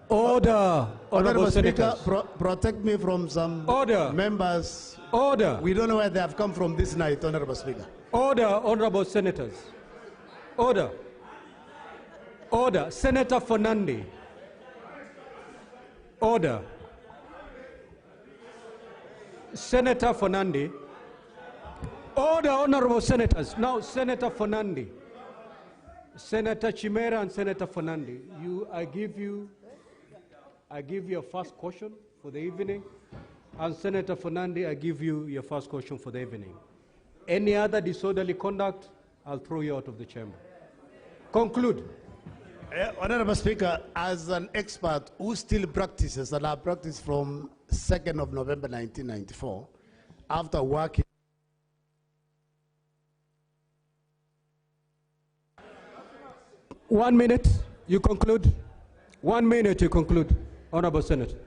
Order, Honorable Speaker, Senators. Protect me from some members. Order. We don't know where they have come from this night, Honorable Speaker. Order, Honorable Senators. Order. Order. Senator Fernandi. Order. Senator Fernandi. Order, Honorable Senators. Now, Senator Fernandi. Senator Chimera and Senator Fernandi, I give you your first question for the evening, and Senator Fernandi, I give you your first question for the evening. Any other disorderly conduct, I'll throw you out of the chamber. Conclude. Honorable Speaker, as an expert who still practices, and I practiced from 2nd of November 1994, after working. One minute, you conclude. 1 minute, you conclude. Honorable Senator.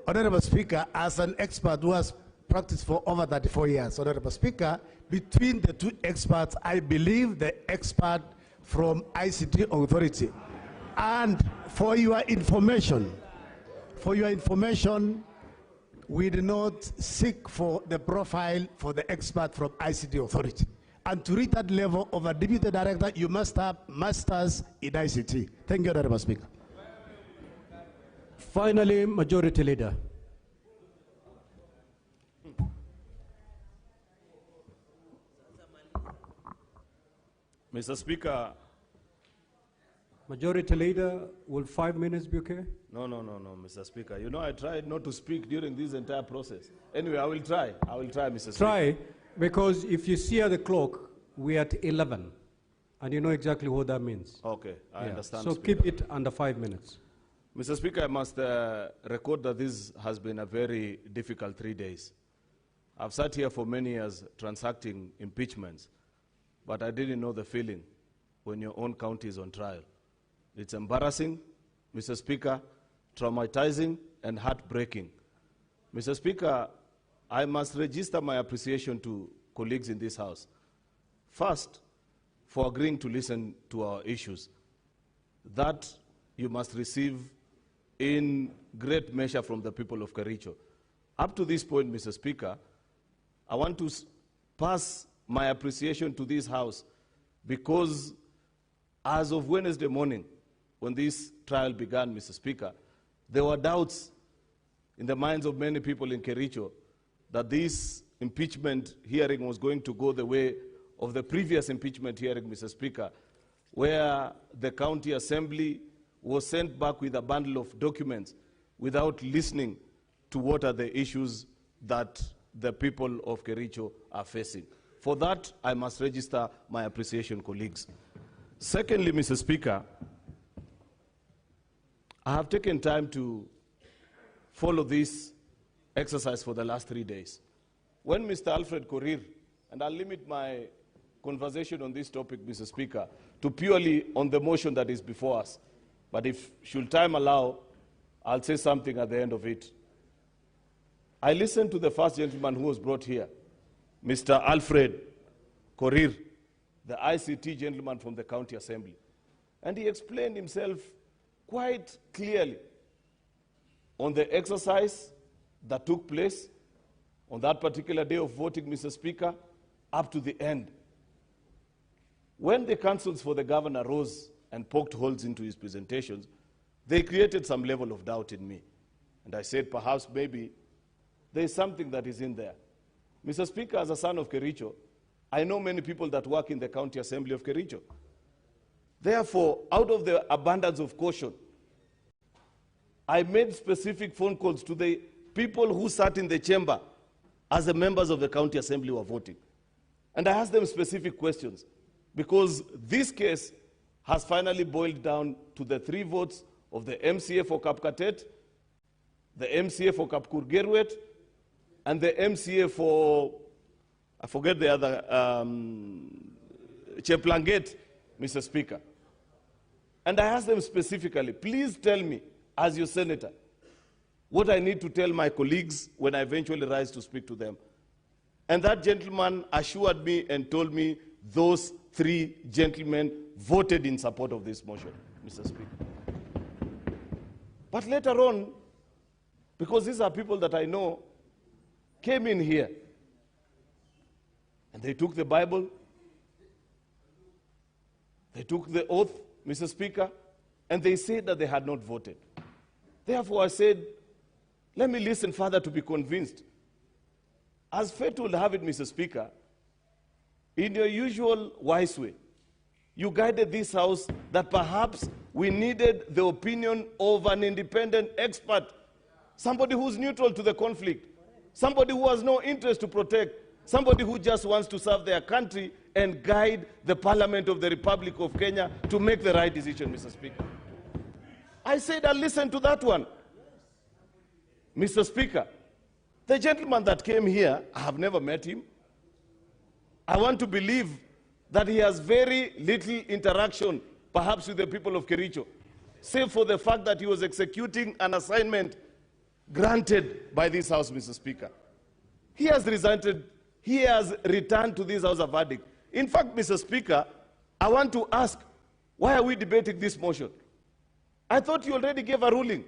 Honorable Speaker, as an expert who has practiced for over 34 years, Honorable Speaker, between the two experts, I believe the expert from ICT Authority. And for your information, we do not seek for the profile for the expert from ICT Authority. And to reach that level of a deputy director, you must have masters in ICT. Thank you, Honorable Speaker. Finally, Majority Leader. Mr. Speaker. Majority Leader, will 5 minutes be okay? No, Mr. Speaker. You know, I tried not to speak during this entire process. Anyway, I will try, Mr. Speaker. Try, because if you see at the clock, we're at 11, and you know exactly what that means. Okay, I understand. So Speaker. keep it under 5 minutes. Mr. Speaker, I must record that this has been a very difficult 3 days. I've sat here for many years transacting impeachments, but I didn't know the feeling when your own county is on trial. It's embarrassing, Mr. Speaker, traumatizing, and heartbreaking. Mr. Speaker, I must register my appreciation to colleagues in this House. First, for agreeing to listen to our issues. That you must receive in great measure from the people of Kericho. Up to this point, Mr. Speaker, I want to pass my appreciation to this House because as of Wednesday morning, when this trial began, Mr. Speaker, there were doubts in the minds of many people in Kericho that this impeachment hearing was going to go the way of the previous impeachment hearing, Mr. Speaker, where the county assembly was sent back with a bundle of documents without listening to what are the issues that the people of Kericho are facing. For that, I must register my appreciation, colleagues. Secondly, Mr. Speaker, I have taken time to follow this exercise for the last 3 days. When Mr. Alfred Korir, and I'll limit my conversation on this topic, Mr. Speaker, to purely on the motion that is before us, but if should time allow, I'll say something at the end of it. I listened to the first gentleman who was brought here, Mr. Alfred Korir, the ICT gentleman from the County Assembly. And he explained himself quite clearly on the exercise that took place on that particular day of voting, Mr. Speaker, up to the end. When the counsels for the governor rose and poked holes into his presentations, they created some level of doubt in me. And I said, perhaps, maybe, there is something that is in there. Mr. Speaker, as a son of Kericho, I know many people that work in the County Assembly of Kericho. Therefore, out of the abundance of caution, I made specific phone calls to the people who sat in the chamber as the members of the County Assembly were voting. And I asked them specific questions, because this case has finally boiled down to the 3 votes of the MCA for Kapkatet, the MCA for Kapkurgerwet, and the MCA for, I forget the other, Cheplanget, Mr. Speaker. And I asked them specifically, please tell me, as your senator, what I need to tell my colleagues when I eventually rise to speak to them. And that gentleman assured me and told me those 3 gentlemen voted in support of this motion, Mr. Speaker. But later on, because these are people that I know, came in here, and they took the Bible, they took the oath, Mr. Speaker, and they said that they had not voted. Therefore, I said, let me listen further to be convinced. As fate would have it, Mr. Speaker, in your usual wise way, You guided this House that perhaps we needed the opinion of an independent expert, somebody who's neutral to the conflict, somebody who has no interest to protect, somebody who just wants to serve their country and guide the Parliament of the Republic of Kenya to make the right decision, Mr. Speaker. I said I'll listen to that one. Mr. Speaker, the gentleman that came here, I have never met him. I want to believe that he has very little interaction, perhaps with the people of Kericho, save for the fact that he was executing an assignment granted by this House, Mr. Speaker. He has returned to this House a verdict. In fact, Mr. Speaker, I want to ask, why are we debating this motion? I thought you already gave a ruling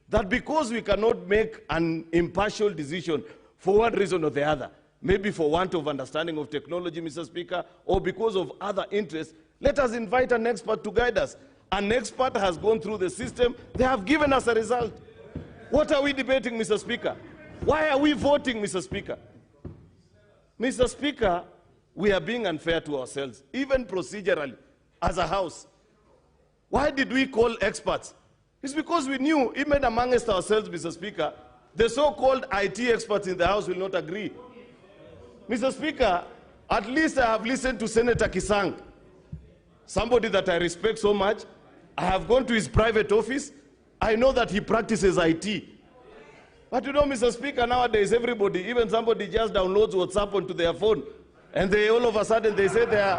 that because we cannot make an impartial decision for one reason or the other, maybe for want of understanding of technology, Mr. Speaker, or because of other interests, let us invite an expert to guide us. An expert has gone through the system. They have given us a result. What are we debating, Mr. Speaker? Why are we voting, Mr. Speaker? Mr. Speaker, we are being unfair to ourselves, even procedurally, as a House. Why did we call experts? It's because we knew, even amongst ourselves, Mr. Speaker, the so-called IT experts in the House will not agree. Mr. Speaker, at least I have listened to Senator Kisang, somebody that I respect so much. I have gone to his private office. I know that he practices IT. But you know, Mr. Speaker, nowadays everybody, even somebody just downloads WhatsApp onto their phone, and they all of a sudden they say they are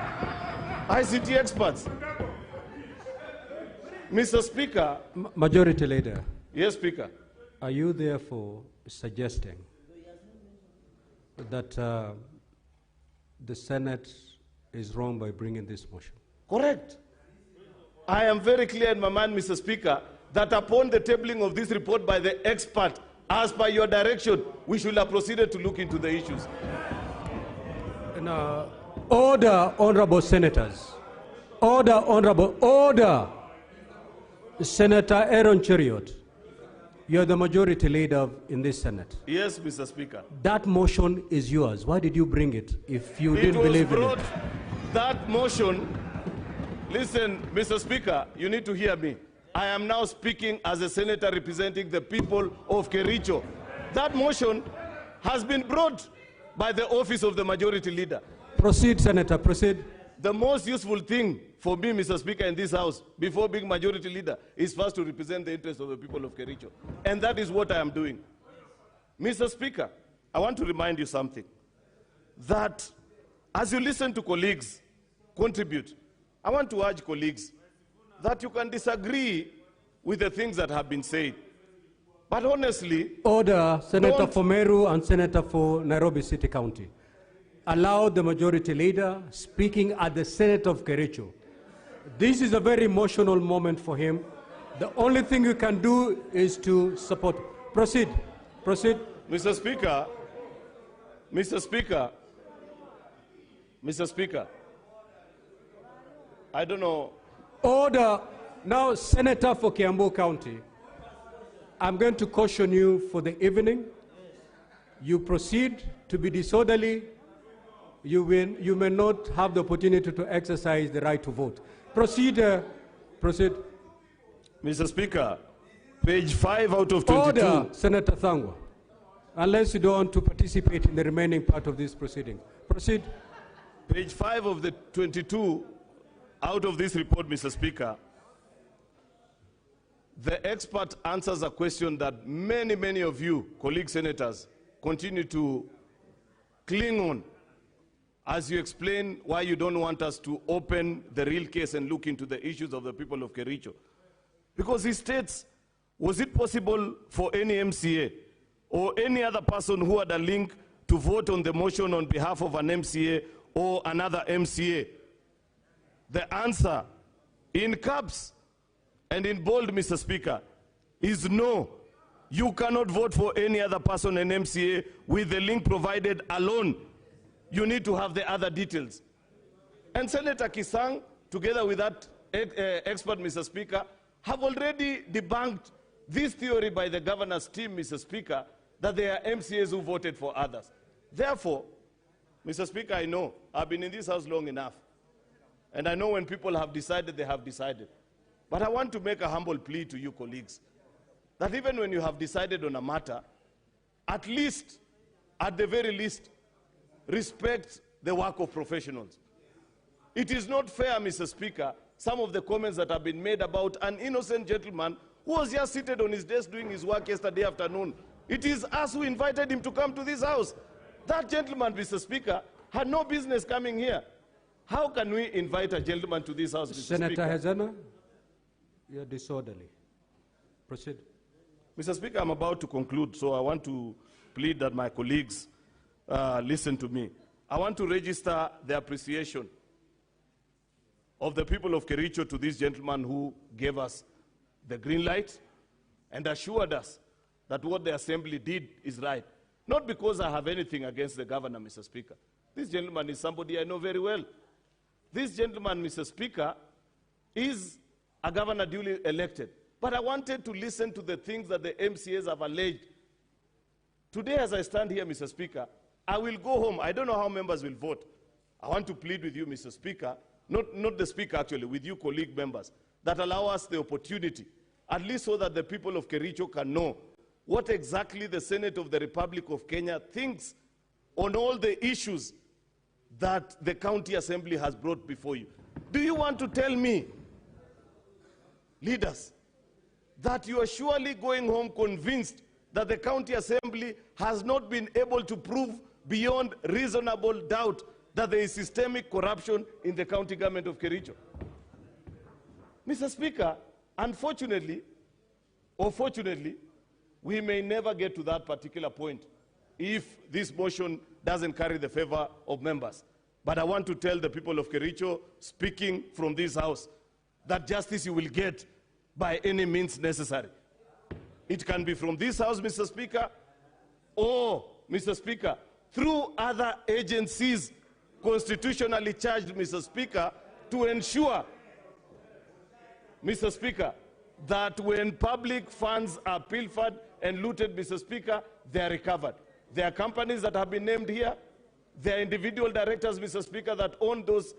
ICT experts. Mr. Speaker. Majority Leader. Yes, Speaker. Are you therefore suggesting that the Senate is wrong by bringing this motion? Correct. I am very clear in my mind, Mr. Speaker, that upon the tabling of this report by the expert, as per your direction, we should have proceeded to look into the issues. Now, order, honorable senators. Order. Senator Aaron Cheriot, you're the majority leader in this Senate. Yes, Mr. Speaker. That motion is yours. Why did you bring it if you didn't believe in it? That motion, listen, Mr. Speaker, you need to hear me. I am now speaking as a senator representing the people of Kericho. That motion has been brought by the office of the majority leader. Proceed, Senator, proceed. The most useful thing for me, Mr. Speaker, in this House, before being majority leader, is first to represent the interests of the people of Kericho. And that is what I am doing. Mr. Speaker, I want to remind you something. That as you listen to colleagues contribute, I want to urge colleagues that you can disagree with the things that have been said. But honestly... Order, Senator for Meru and Senator for Nairobi City County. Allow the majority leader speaking at the Senate of Kericho. This is a very emotional moment for him. The only thing you can do is to support. Proceed. Proceed. Mr. Speaker, I don't know. Order. Now, Senator for Kiambu County, I'm going to caution you for the evening. You proceed to be disorderly. You may not have the opportunity to exercise the right to vote. Proceed. Proceed. Mr. Speaker, page 5 out of 22. Order, Senator Thangwa, unless you don't want to participate in the remaining part of this proceeding. Proceed. Page 5 of the 22 out of this report, Mr. Speaker, the expert answers a question that many of you, colleague senators, continue to cling on as you explain why you don't want us to open the real case and look into the issues of the people of Kericho. Because he states, was it possible for any MCA or any other person who had a link to vote on the motion on behalf of an MCA or another MCA? The answer, in caps and in bold, Mr. Speaker, is no. You cannot vote for any other person, an MCA, with the link provided alone. You need to have the other details. And Senator Kisang, together with that expert, Mr. Speaker, have already debunked this theory by the governor's team, Mr. Speaker, that there are MCAs who voted for others. Therefore, Mr. Speaker, I know I've been in this House long enough. And I know when people have decided, they have decided. But I want to make a humble plea to you, colleagues, that even when you have decided on a matter, at least, at the very least, respect the work of professionals. It is not fair, Mr. Speaker, some of the comments that have been made about an innocent gentleman who was just seated on his desk doing his work yesterday afternoon. It is us who invited him to come to this house. That gentleman, Mr. Speaker, had no business coming here. How can we invite a gentleman to this house, Mr. Senator Speaker? Hazana, you're disorderly. Proceed. Mr. Speaker, I'm about to conclude, so I want to plead that my colleagues listen to me. I want to register the appreciation of the people of Kericho to this gentleman who gave us the green light and assured us that what the Assembly did is right. Not because I have anything against the governor, Mr. Speaker. This gentleman is somebody I know very well. This gentleman, Mr. Speaker, is a governor duly elected. But I wanted to listen to the things that the MCAs have alleged. Today, as I stand here, Mr. Speaker, I will go home. I don't know how members will vote. I want to plead with you, Mr. Speaker, not the Speaker actually, with you colleague members, that allow us the opportunity, at least so that the people of Kericho can know what exactly the Senate of the Republic of Kenya thinks on all the issues that the County Assembly has brought before you. Do you want to tell me, leaders, that you are surely going home convinced that the County Assembly has not been able to prove beyond reasonable doubt that there is systemic corruption in the county government of Kericho? Mr. Speaker, unfortunately, or fortunately, we may never get to that particular point if this motion doesn't carry the favor of members. But I want to tell the people of Kericho, speaking from this house, that justice you will get by any means necessary. It can be from this house, Mr. Speaker, or, Mr. Speaker, through other agencies constitutionally charged, Mr. Speaker, to ensure, Mr. Speaker, that when public funds are pilfered and looted, Mr. Speaker, they are recovered. There are companies that have been named here. There are individual directors, Mr. Speaker, that own those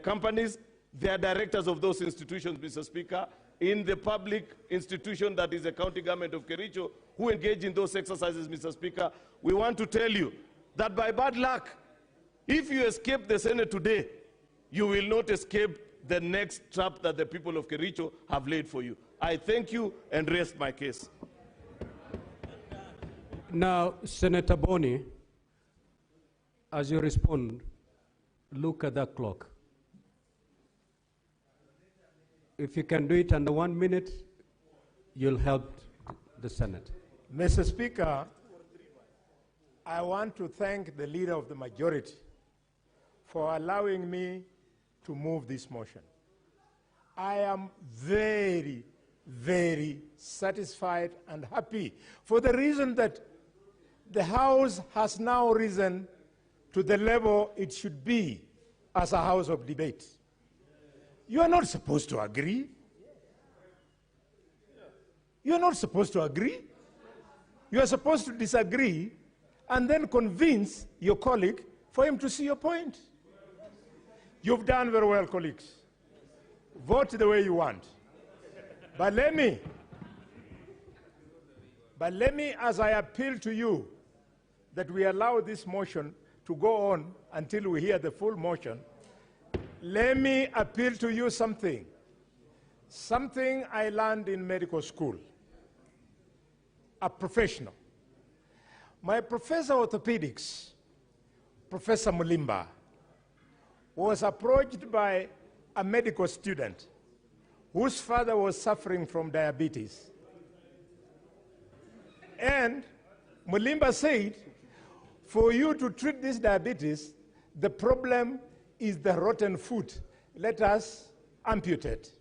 companies. They are directors of those institutions, Mr. Speaker, in the public institution that is the county government of Kericho, who engage in those exercises, Mr. Speaker. We want to tell you that by bad luck, if you escape the Senate today, you will not escape the next trap that the people of Kericho have laid for you. I thank you and rest my case. Now, Senator Boni, as you respond, look at that clock. If you can do it under 1 minute, you'll help the Senate. Mr. Speaker, I want to thank the leader of the majority for allowing me to move this motion. I am very, very satisfied and happy for the reason that the House has now risen to the level it should be as a house of debate. You are not supposed to agree. You are not supposed to agree. You are supposed to disagree and then convince your colleague for him to see your point. You've done very well, colleagues. Vote the way you want. But let me, as I appeal to you, that we allow this motion to go on until we hear the full motion, let me appeal to you something I learned in medical school, a professional. My professor of orthopedics, Professor Mulimba, was approached by a medical student whose father was suffering from diabetes. And Mulimba said, for you to treat this diabetes, the problem is the rotten foot. Let us amputate.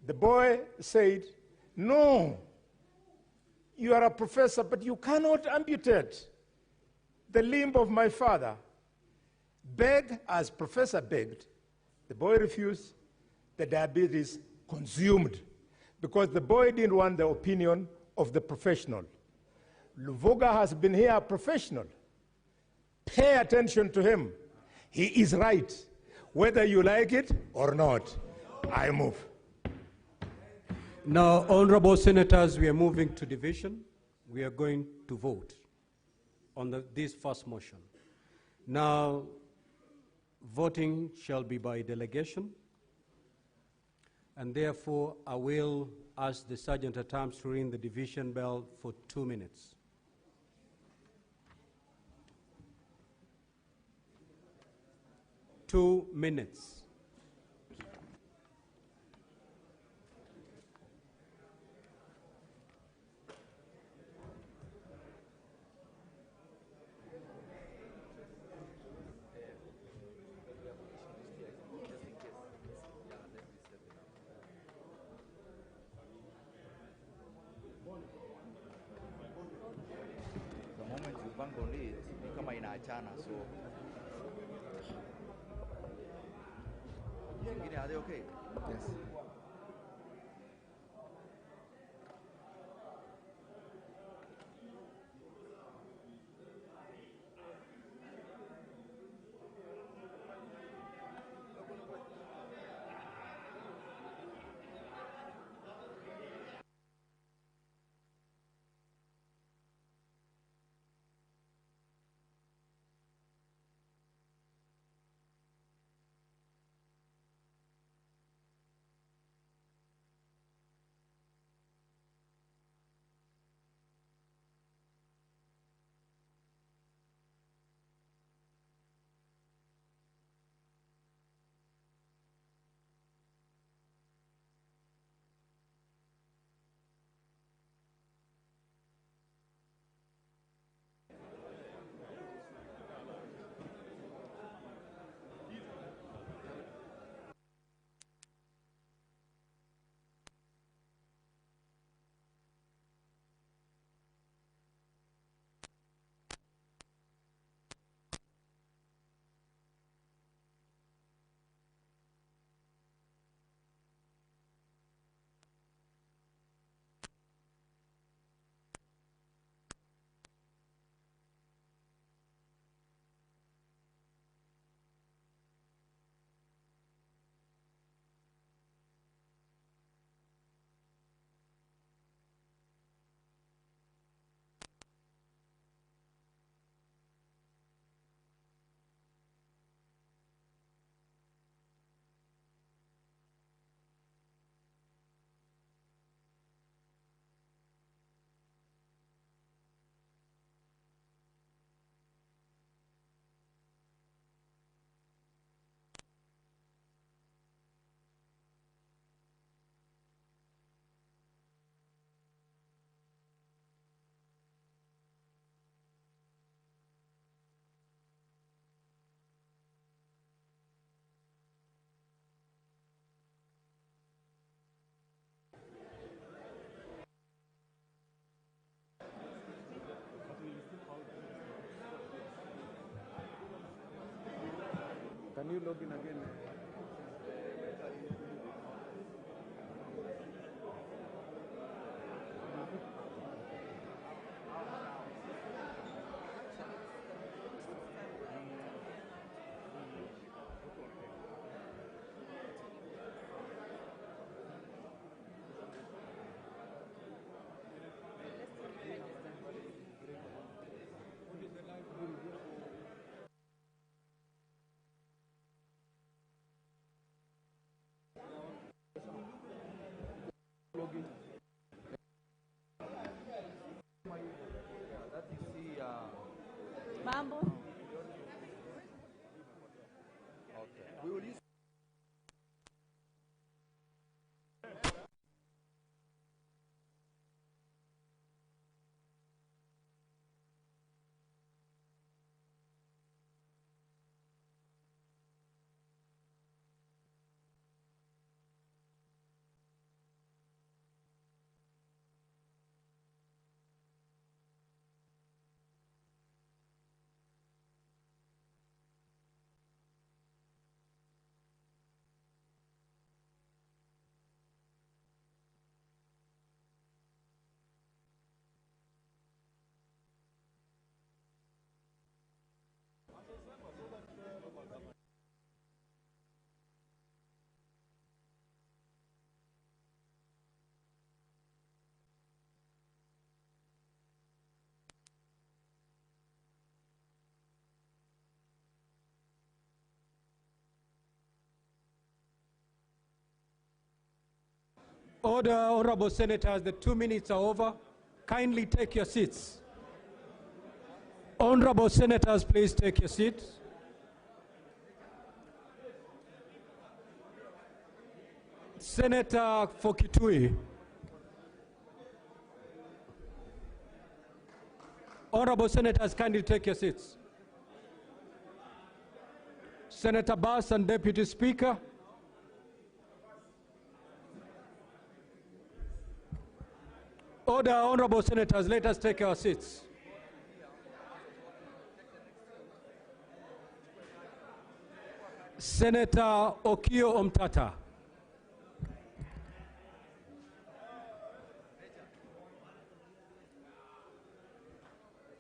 The boy said, no, you are a professor, but you cannot amputate the limb of my father. Beg as professor begged. The boy refused. The diabetes consumed because the boy didn't want the opinion of the professional. Luvoga has been here a professional. Pay attention to him. He is right. whether you like it or not. I move. Now, honorable senators, we are moving to division. We are going to vote on this first motion. Now, voting shall be by delegation, and therefore I will ask the sergeant at arms to ring the division bell for 2 minutes. Two minutes. The moment you bank on it, ni kama inaachana, so zingine, are they okay? Yes. Can you log in again? Mambo. Okay. We will use Order, honorable senators, the 2 minutes are over. Kindly take your seats. Honorable senators, please take your seats. Senator for Kitui. Honorable senators, kindly take your seats. Senator Bass and Deputy Speaker. Order, honorable senators, let us take our seats. Senator Okio Omtata.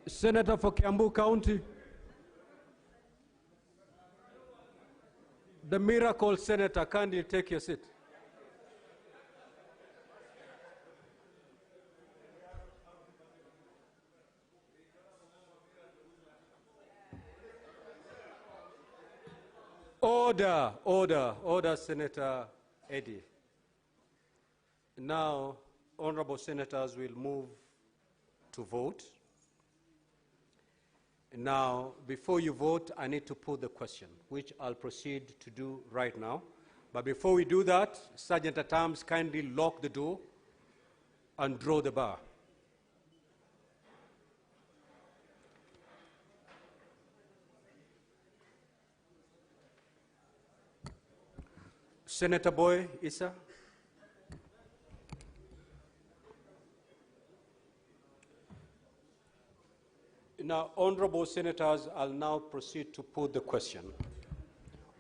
Senator for Kiambu County. The miracle senator, kindly take your seat. Order, order, order, Senator Eddy. Now, honorable senators will move to vote. Now, before you vote, I need to put the question, which I'll proceed to do right now. But before we do that, Sergeant at Arms, kindly lock the door and draw the bar. Senator Boy Issa. Now, honorable senators, I'll now proceed to put the question.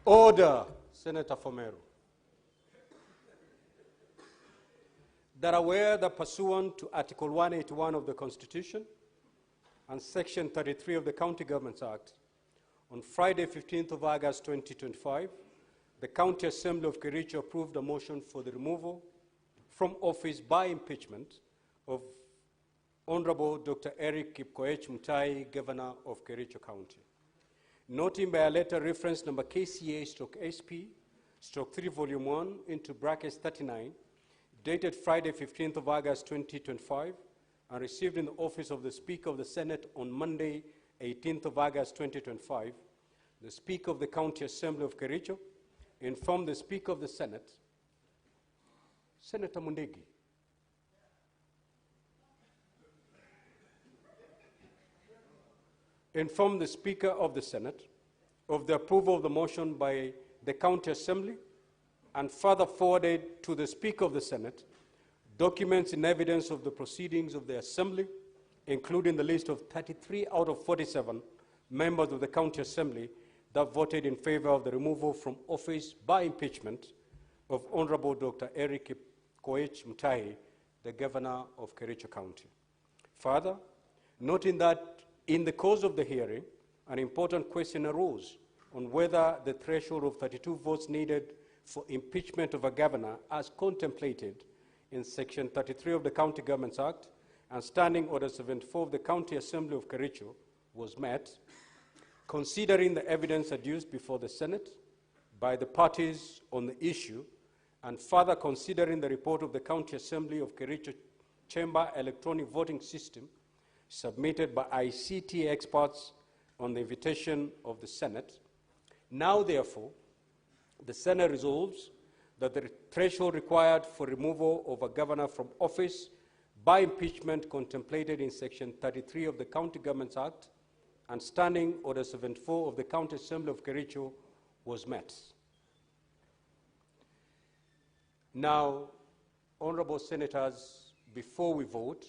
Order, Senator Fomeru. That aware that pursuant to Article 181 of the Constitution and Section 33 of the County Governments Act, on Friday, 15th of August 2025, the County Assembly of Kericho approved a motion for the removal from office by impeachment of Honorable Dr. Eric Kipkoech Mutai, Governor of Kericho County. Noting by a letter reference number KCA/SP/3 Volume 1 into brackets 39, dated Friday, 15th of August 2025, and received in the office of the Speaker of the Senate on Monday, 18th of August 2025, the Speaker of the County Assembly of Kericho informed the Speaker of the Senate, Senator Mundegi, informed the Speaker of the Senate of the approval of the motion by the County Assembly and further forwarded to the Speaker of the Senate documents in evidence of the proceedings of the Assembly, including the list of 33 out of 47 members of the County Assembly that voted in favor of the removal from office by impeachment of Honorable Dr. Eric Koech Mutai, the Governor of Kericho County. Further, noting that in the course of the hearing, an important question arose on whether the threshold of 32 votes needed for impeachment of a governor, as contemplated in Section 33 of the County Governments Act and Standing Order 74 of the County Assembly of Kericho, was met, considering the evidence adduced before the Senate by the parties on the issue, and further considering the report of the County Assembly of Kericho Chamber Electronic Voting System submitted by ICT experts on the invitation of the Senate. Now, therefore, the Senate resolves that the threshold required for removal of a governor from office by impeachment contemplated in Section 33 of the County Governments Act and Standing Order 74 of the County Assembly of Kericho was met. Now, honorable senators, before we vote,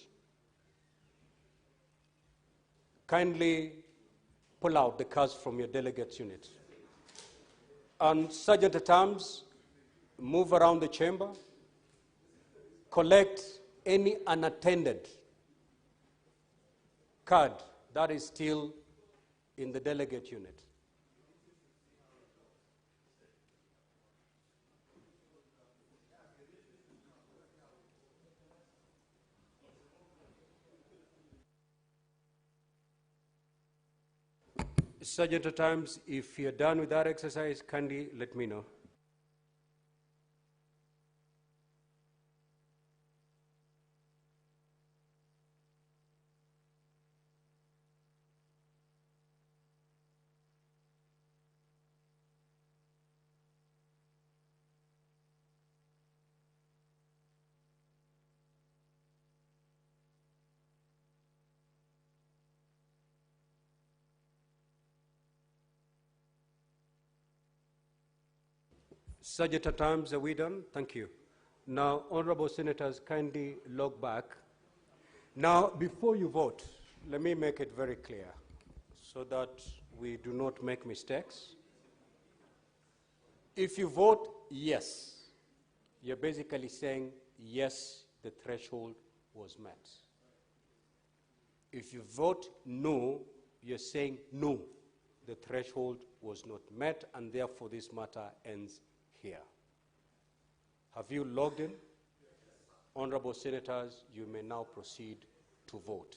kindly pull out the cards from your delegates unit. And Sergeant at Arms, move around the chamber, collect any unattended card that is still in the delegate unit. Sergeant at Arms, if you're done with that exercise, kindly let me know. Sergeant at Arms, are we done? Thank you. Now, honorable senators, kindly log back. Now, before you vote, let me make it very clear so that we do not make mistakes. If you vote yes, you're basically saying yes, the threshold was met. If you vote no, you're saying no, the threshold was not met, and therefore this matter ends here. Have you logged in? Honorable senators, you may now proceed to vote.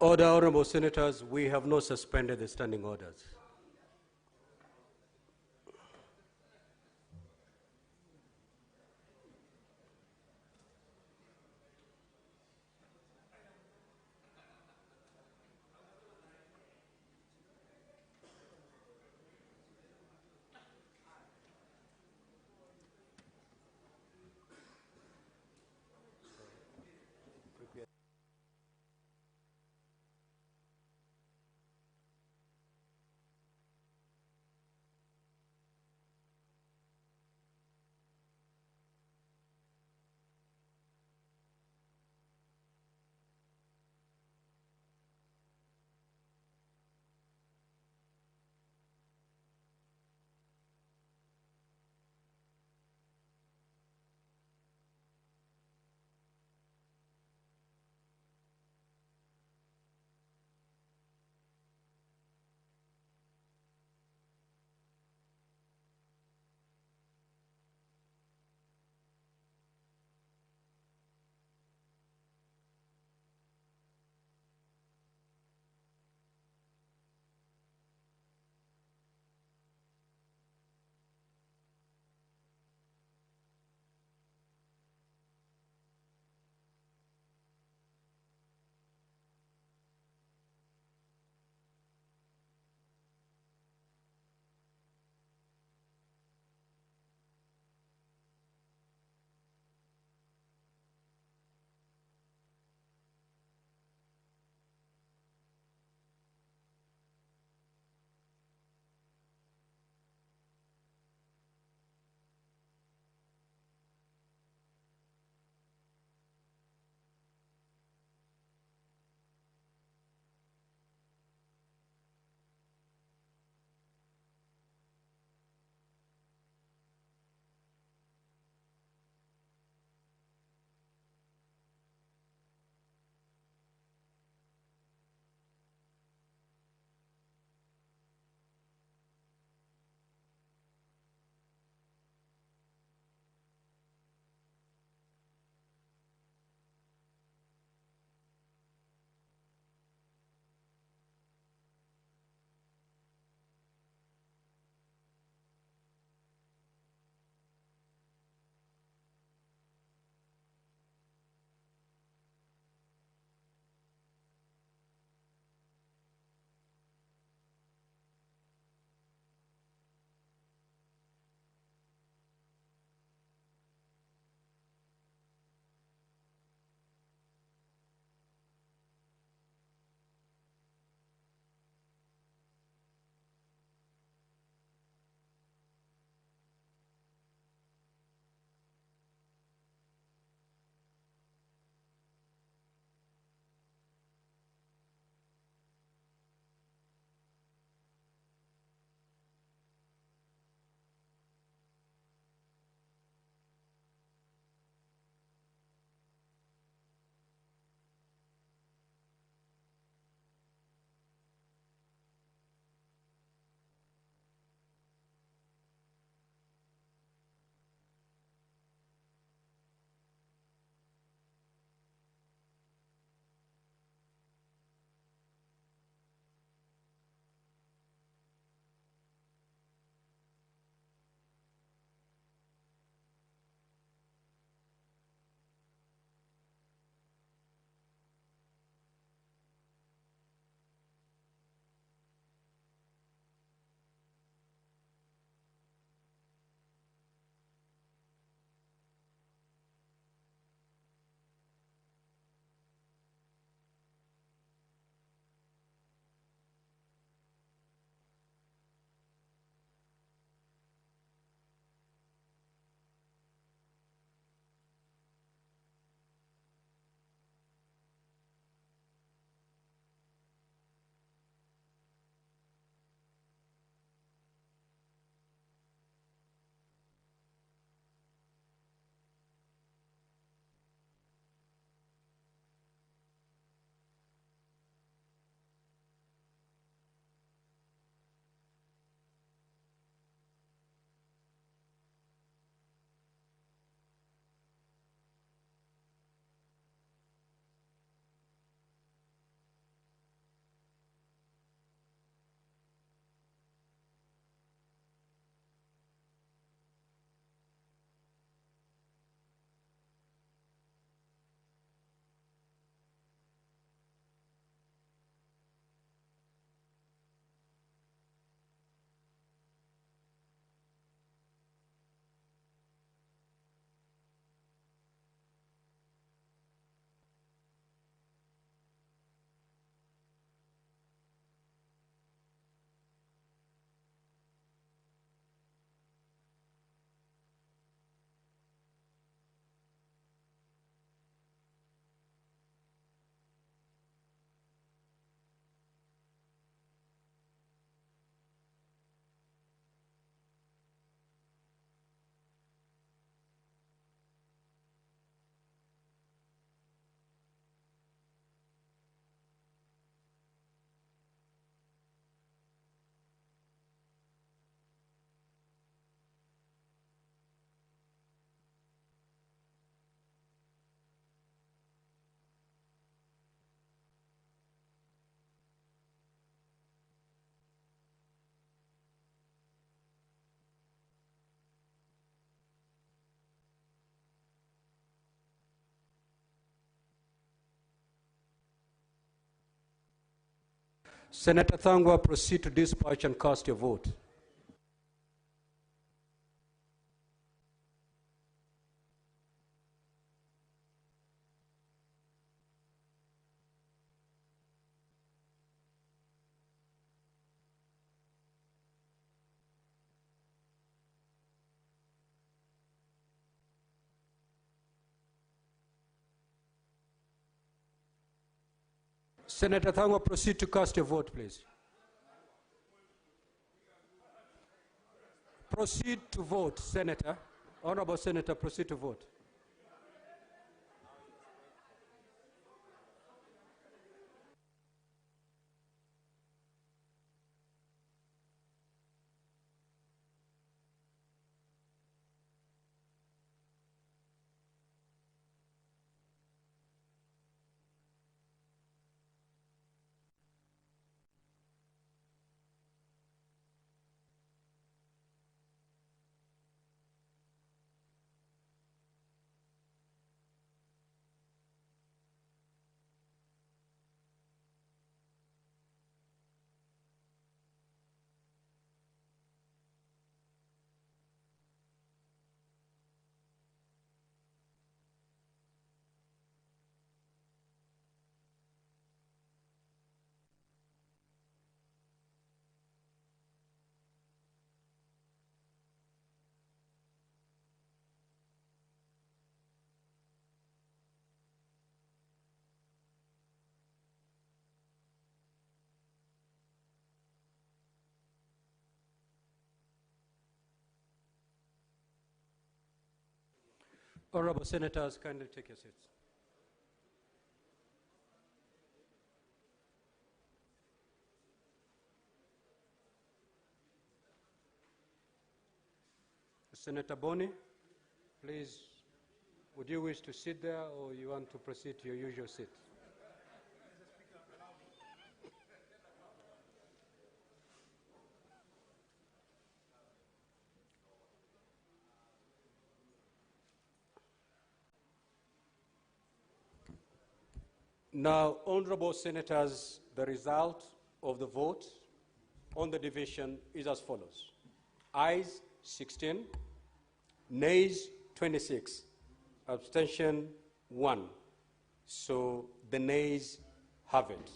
Order, honorable senators, we have not suspended the standing orders. Senator Thangwa, proceed to dispatch and cast your vote. Senator Thangwa, proceed to cast your vote, please. Proceed to vote, Senator. Honorable Senator, proceed to vote. Honorable Senators, kindly take your seats. Senator Boni, please, would you wish to sit there or you want to proceed to your usual seat? Now, honorable senators, the result of the vote on the division is as follows. Ayes 16, nays 26, abstention 1. So the nays have it.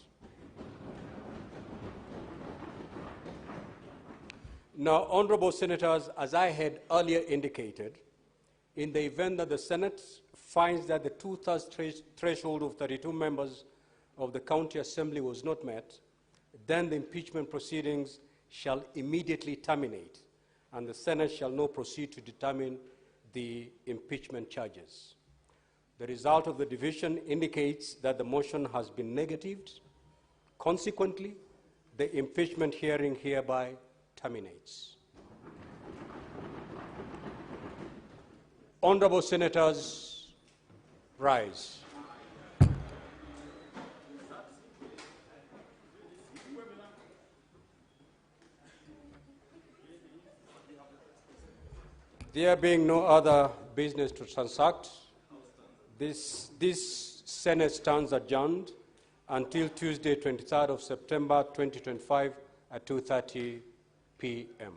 Now, honorable senators, as I had earlier indicated, in the event that the Senate finds that the two-thirds threshold of 32 members of the County Assembly was not met, then the impeachment proceedings shall immediately terminate, and the Senate shall now proceed to determine the impeachment charges. The result of the division indicates that the motion has been negatived. Consequently, the impeachment hearing hereby terminates. Honorable senators, rise. There being no other business to transact, this Senate stands adjourned until Tuesday, 23rd of September, 2025 at 2:30 p.m.